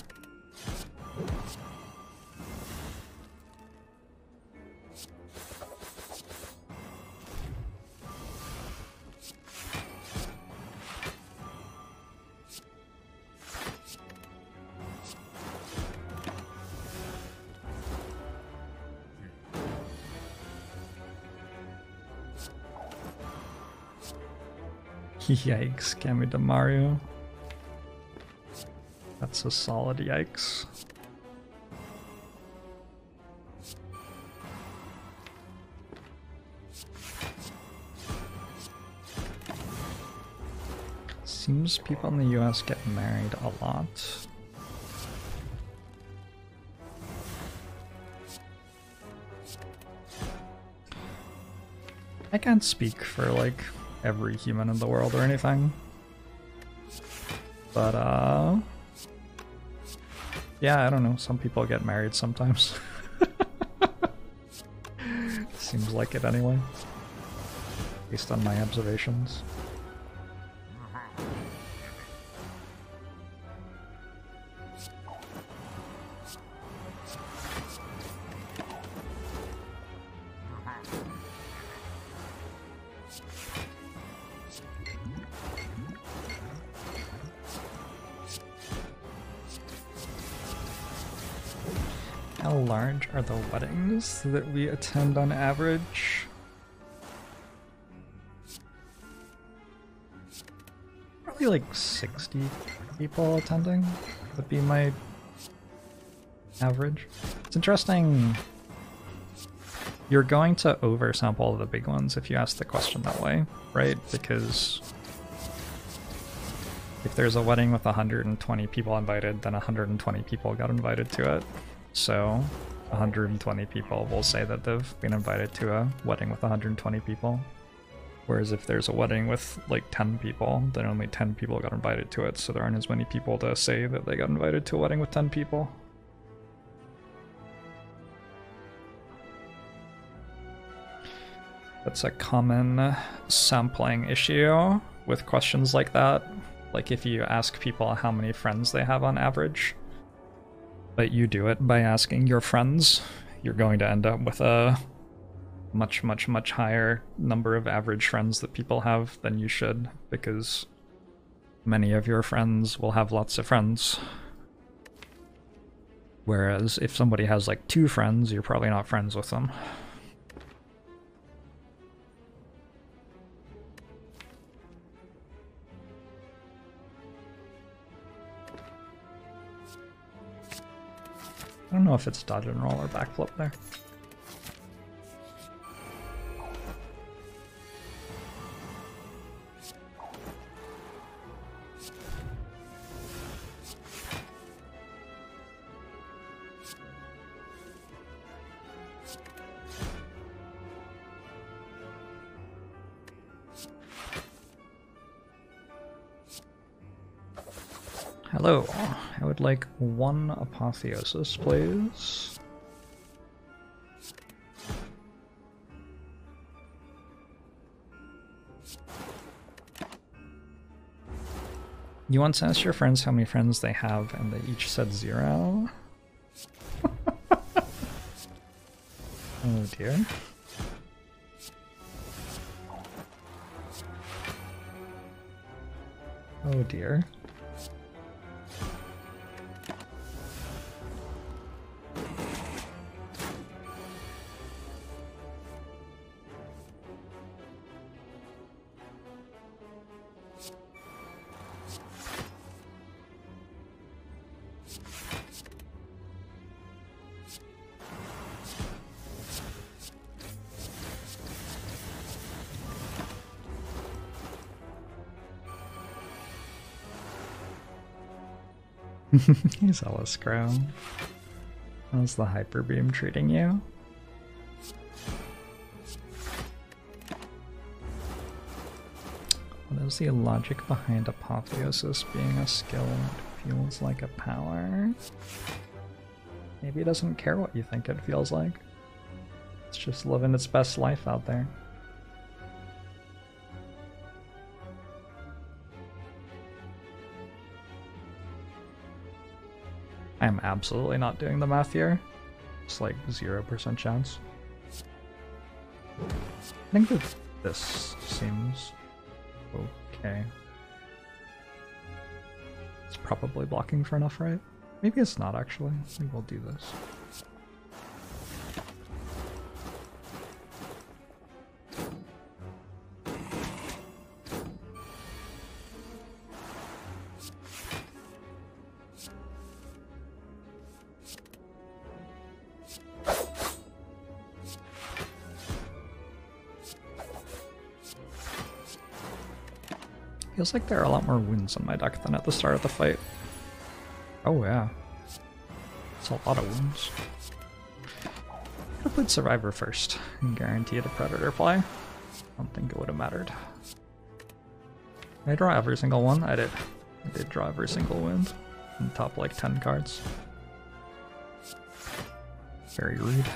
Yikes, Camu de Mario. That's a solid yikes. Seems people in the US get married a lot. I can't speak for like every human in the world or anything, but yeah, I don't know, some people get married sometimes. Seems like it anyway, based on my observations. How large are the weddings that we attend on average? Probably like 60 people attending would be my average. It's interesting. You're going to oversample the big ones if you ask the question that way, right? Because if there's a wedding with 120 people invited, then 120 people got invited to it. So 120 people will say that they've been invited to a wedding with 120 people. Whereas if there's a wedding with like 10 people, then only 10 people got invited to it, so there aren't as many people to say that they got invited to a wedding with 10 people. That's a common sampling issue with questions like that. Like if you ask people how many friends they have on average, but you do it by asking your friends, you're going to end up with a much higher number of average friends that people have than you should, because many of your friends will have lots of friends. Whereas if somebody has like 2 friends, you're probably not friends with them. I don't know if it's dodge and roll or backflip there. Hello, I would like 1 apotheosis, please. You once asked your friends how many friends they have, and they each said 0. Oh dear. Oh dear. He's Ellis Crow. How's the Hyper Beam treating you? What What's the logic behind apotheosis being a skill that feels like a power? Maybe it doesn't care what you think it feels like. It's just living its best life out there. I am absolutely not doing the math here. It's like 0% chance. I think that this seems okay. It's probably blocking for enough, right? Maybe it's not actually. Maybe we'll do this. Feels like there are a lot more wounds in my deck than at the start of the fight. Oh yeah. It's a lot of wounds. Could have played Survivor first and guaranteed a Predator play. I don't think it would have mattered. Did I draw every single one? I did. I did draw every single wound in the top like 10 cards. Very rude.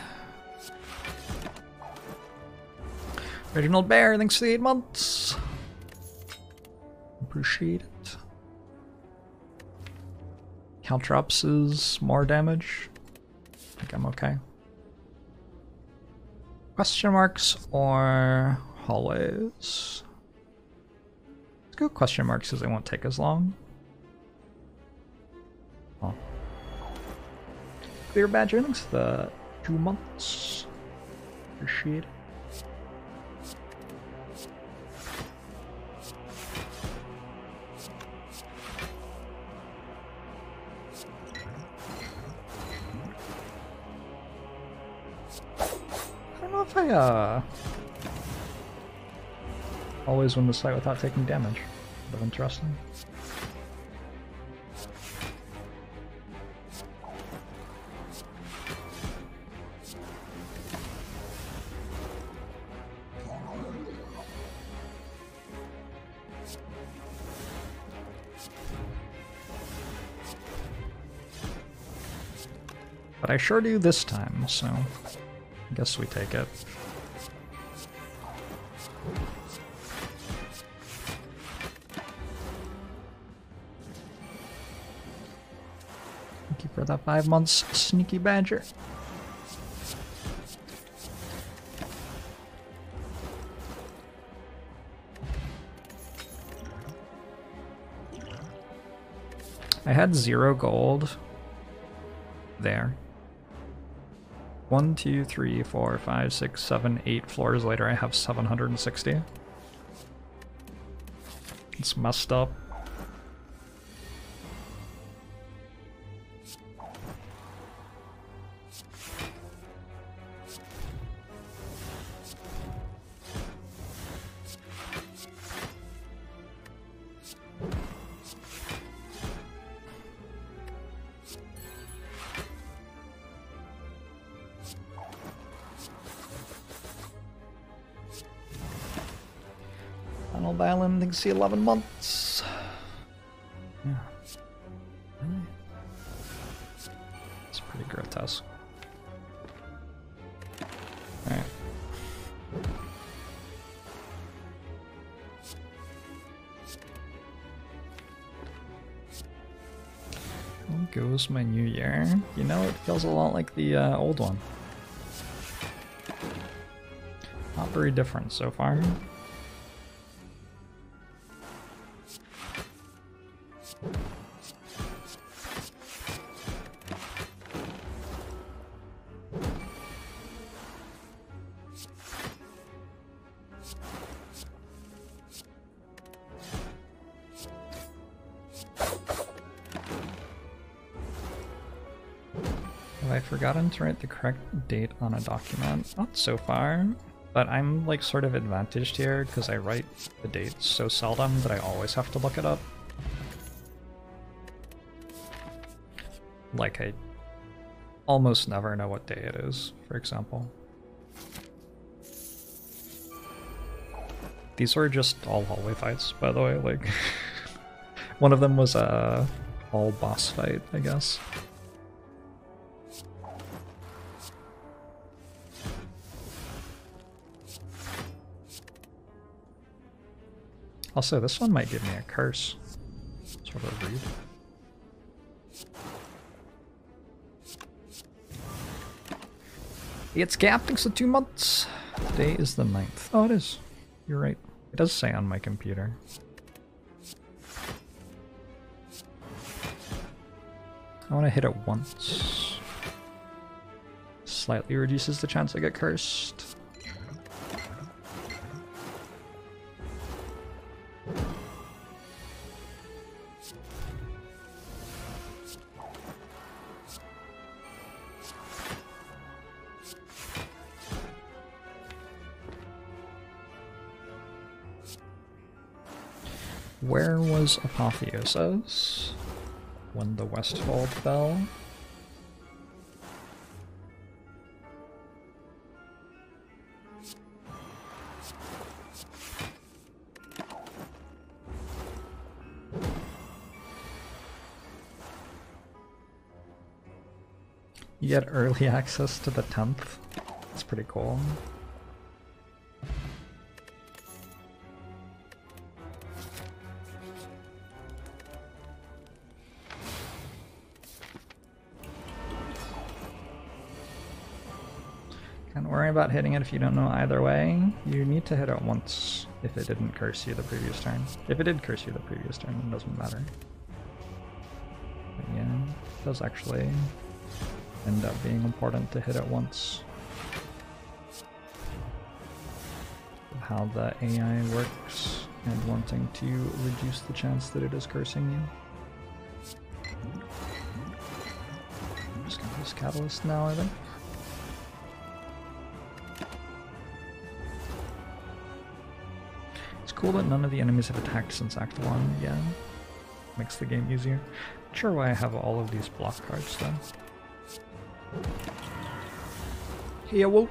Reginald Bear, thanks for the 8 months. Appreciate it. Caltrops is more damage. I think I'm okay. Question marks or hallways? Let's go question marks because they won't take as long. Oh. Clear Badger, thanks for the 2 months. Appreciate it. I always win this fight without taking damage. Kind of interesting. But I sure do this time, so I guess we take it. Thank you for that 5 months, Sneaky Badger. I had 0 gold there. 1, 2, 3, 4, 5, 6, 7, 8 floors later, I have 760. It's messed up. Island, I think see 11 months. Yeah. Really? It's pretty grotesque. Alright. How goes my new year? You know, it feels a lot like the old one. Not very different so far. Forgotten to write the correct date on a document. Not so far, but I'm like sort of advantaged here because I write the dates so seldom that I always have to look it up. Like I almost never know what day it is, for example. These were just all hallway fights, by the way. Like, one of them was a all boss fight, I guess. Also, this one might give me a curse. Sort of read. It's capping for 2 months. Today is the 9th. Oh, it is. You're right. It does say on my computer. I want to hit it once. Slightly reduces the chance I get cursed. Where was Apotheosis when the Westfold fell? You get early access to the 10th. That's pretty cool. Can't worry about hitting it if you don't know either way. You need to hit it once if it didn't curse you the previous turn. If it did curse you the previous turn, it doesn't matter. But yeah, it does actually end up being important to hit it once. How the AI works and wanting to reduce the chance that it is cursing you. I'm just gonna use Catalyst now, I think. It's cool that none of the enemies have attacked since Act 1, yeah. Makes the game easier. Not sure why I have all of these block cards though. Hey, I won't.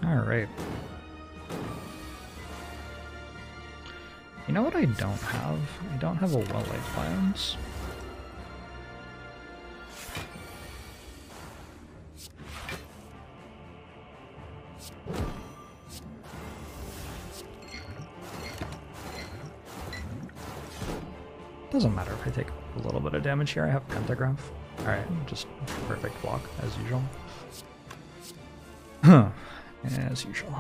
Alright. You know what I don't have? I don't have a well-laid plans. Doesn't matter if I take a little bit of damage here. I have Pentagraph. Alright, just perfect block as usual. Huh. As usual.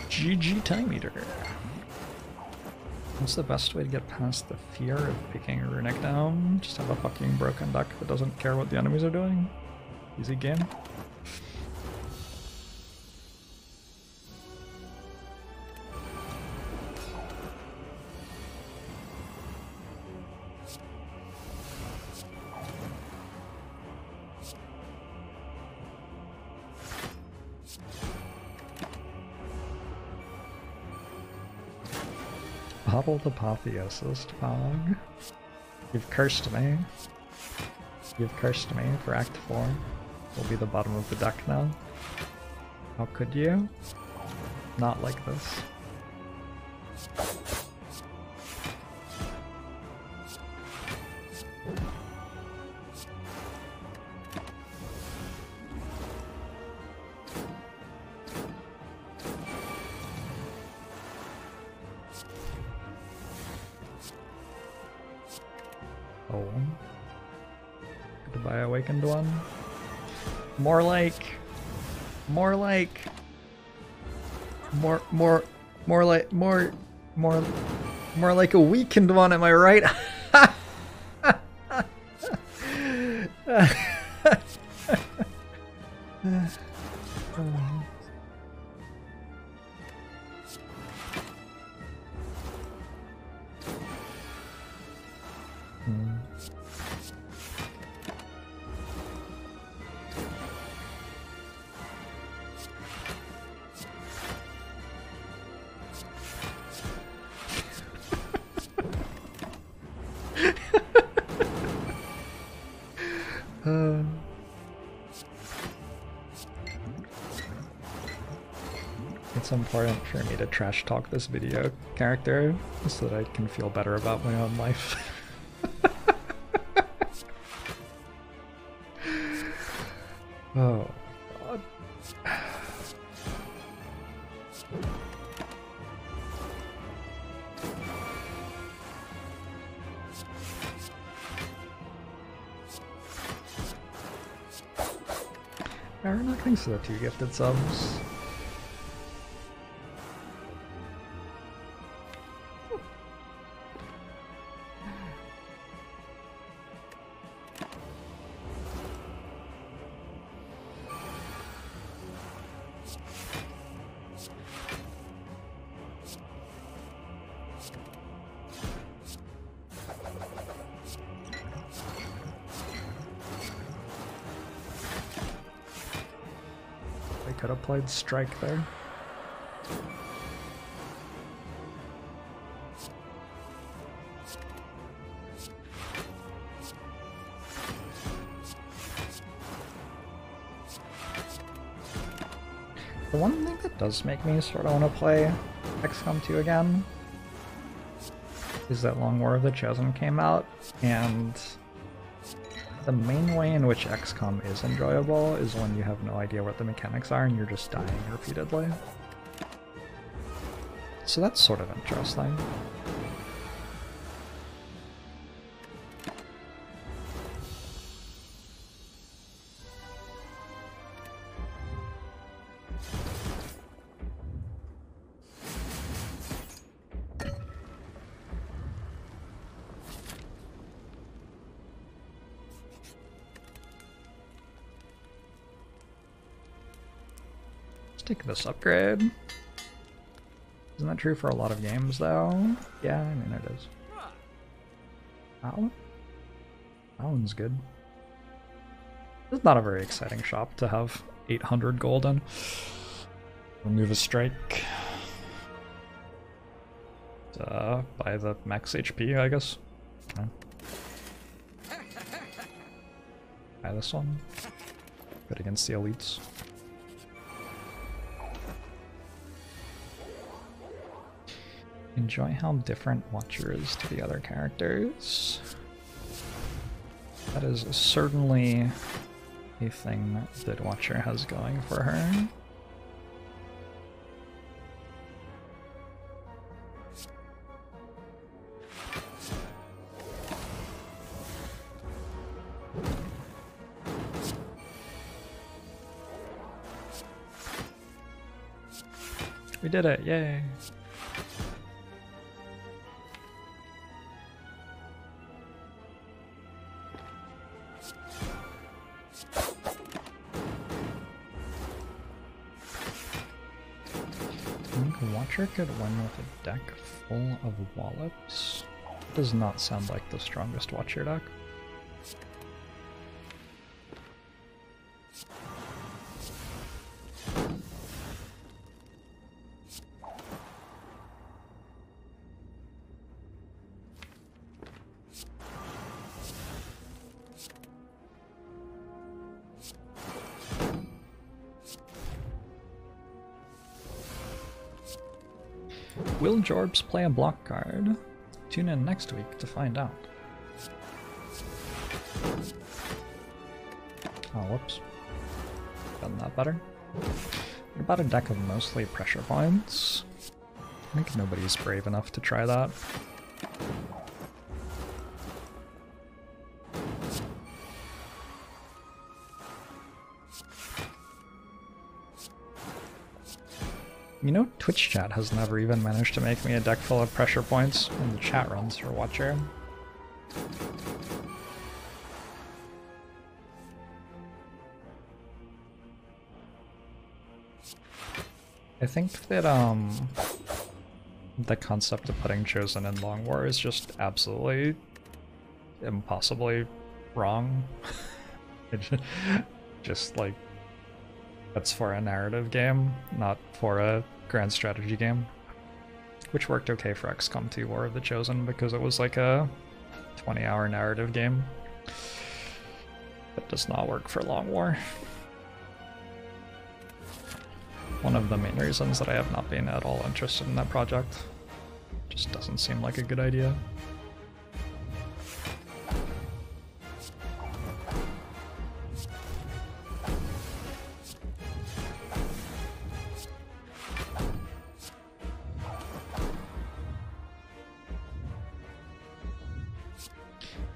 GG Time Eater. What's the best way to get past the fear of picking a runic down? Just have a fucking broken deck that doesn't care what the enemies are doing? Easy game. Bottled Apotheosis, Fog. You've cursed me. You've cursed me for Act 4. Will be the bottom of the deck now. How could you? Not like this. Oh. Goodbye, Awakened One. More like like a weakened one, am I right? It's important for me to trash talk this video character so that I can feel better about my own life. Oh god. Aaron, thanks for the 2 gifted subs. Could have played Strike there. The one thing that does make me sort of want to play XCOM 2 again is that Long War of the Chosen came out, and the main way in which XCOM is enjoyable is when you have no idea what the mechanics are and you're just dying repeatedly. So that's sort of interesting. Take this upgrade. Isn't that true for a lot of games though? Yeah, I mean it is. That one's good. It's not a very exciting shop to have 800 gold in. Remove a strike. Buy the max HP, I guess. Yeah. Buy this one. Good against the elites. Enjoy how different Watcher is to the other characters. That is certainly a thing that Watcher has going for her. We did it, yay! Watcher could win with a deck full of wallops. Does not sound like the strongest Watcher deck. Will Jorbs play a block card? Tune in next week to find out. Oh, whoops. Done that better. What about a deck of mostly pressure points? I think nobody's brave enough to try that. You know, Twitch chat has never even managed to make me a deck full of pressure points when the chat runs for Watcher. I think that the concept of putting Chosen in Long War is just absolutely impossibly wrong. It just like, that's for a narrative game, not for a grand strategy game. Which worked okay for XCOM 2 War of the Chosen because it was like a 20-hour narrative game. But does not work for Long War. One of the main reasons that I have not been at all interested in that project. Just doesn't seem like a good idea.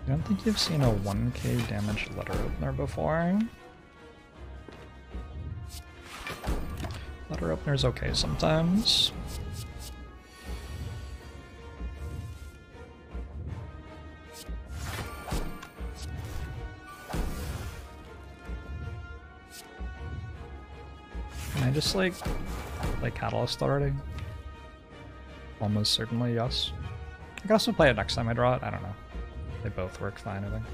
I don't think you've seen a 1k damage letter opener before. Letter opener's okay sometimes. Can I just like play Catalyst already? Almost certainly yes. I can also play it next time I draw it, I don't know. They both work fine, I think.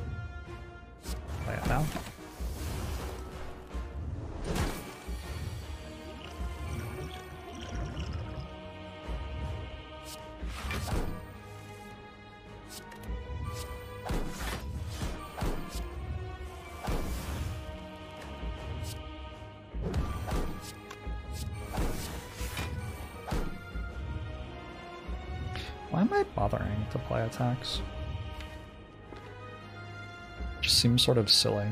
Play it now. Why am I bothering to play attacks? Just seems sort of silly.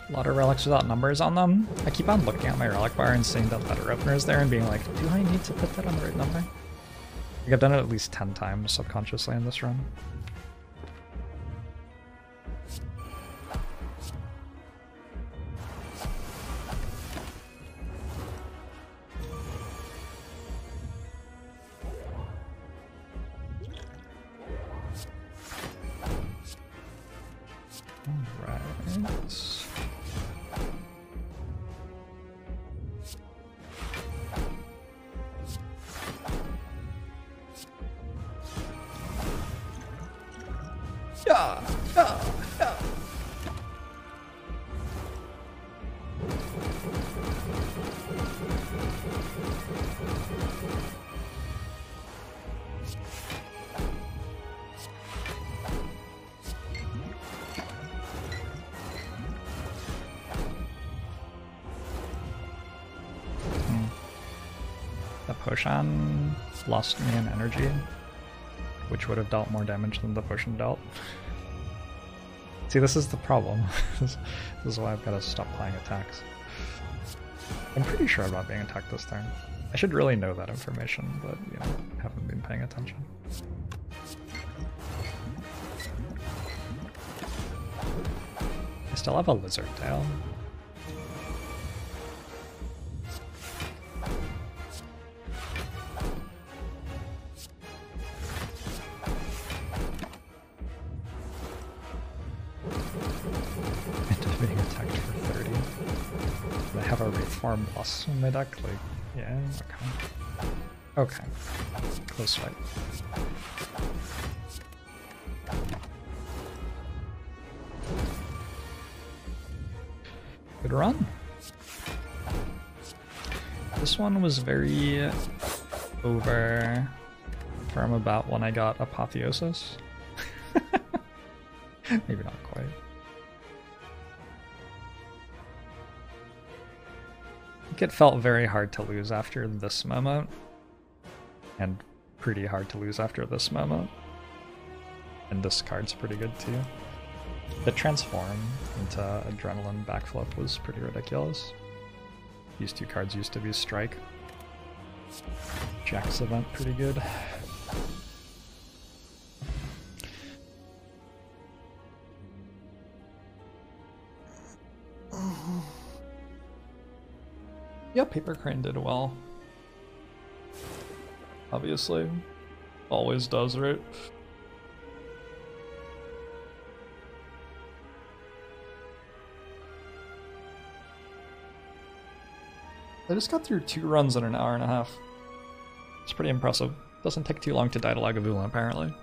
A lot of relics without numbers on them. I keep on looking at my relic bar and seeing that letter opener is there and being like, do I need to put that on the right number? Like, I've done it at least 10 times subconsciously in this run. Potion lost me an energy, which would have dealt more damage than the potion dealt. See, this is the problem. This is why I've got to stop playing attacks. I'm pretty sure I'm not being attacked this turn. I should really know that information, but, you know, haven't been paying attention. I still have a lizard tail. Farm plus in my deck, like, yeah, okay. Okay. Close fight. Good run. This one was very over from about when I got Apotheosis. Maybe not quite. It felt very hard to lose after this moment, and pretty hard to lose after this moment. And this card's pretty good too. The transform into Adrenaline backflip was pretty ridiculous. These two cards used to be strike. Jack's event pretty good. Yeah, Paper Crane did well. Obviously. Always does, right? I just got through 2 runs in an hour and a half. It's pretty impressive. Doesn't take too long to die to Lagavulin, apparently.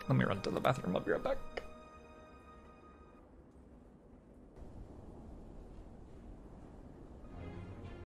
Let me run to the bathroom, I'll be right back.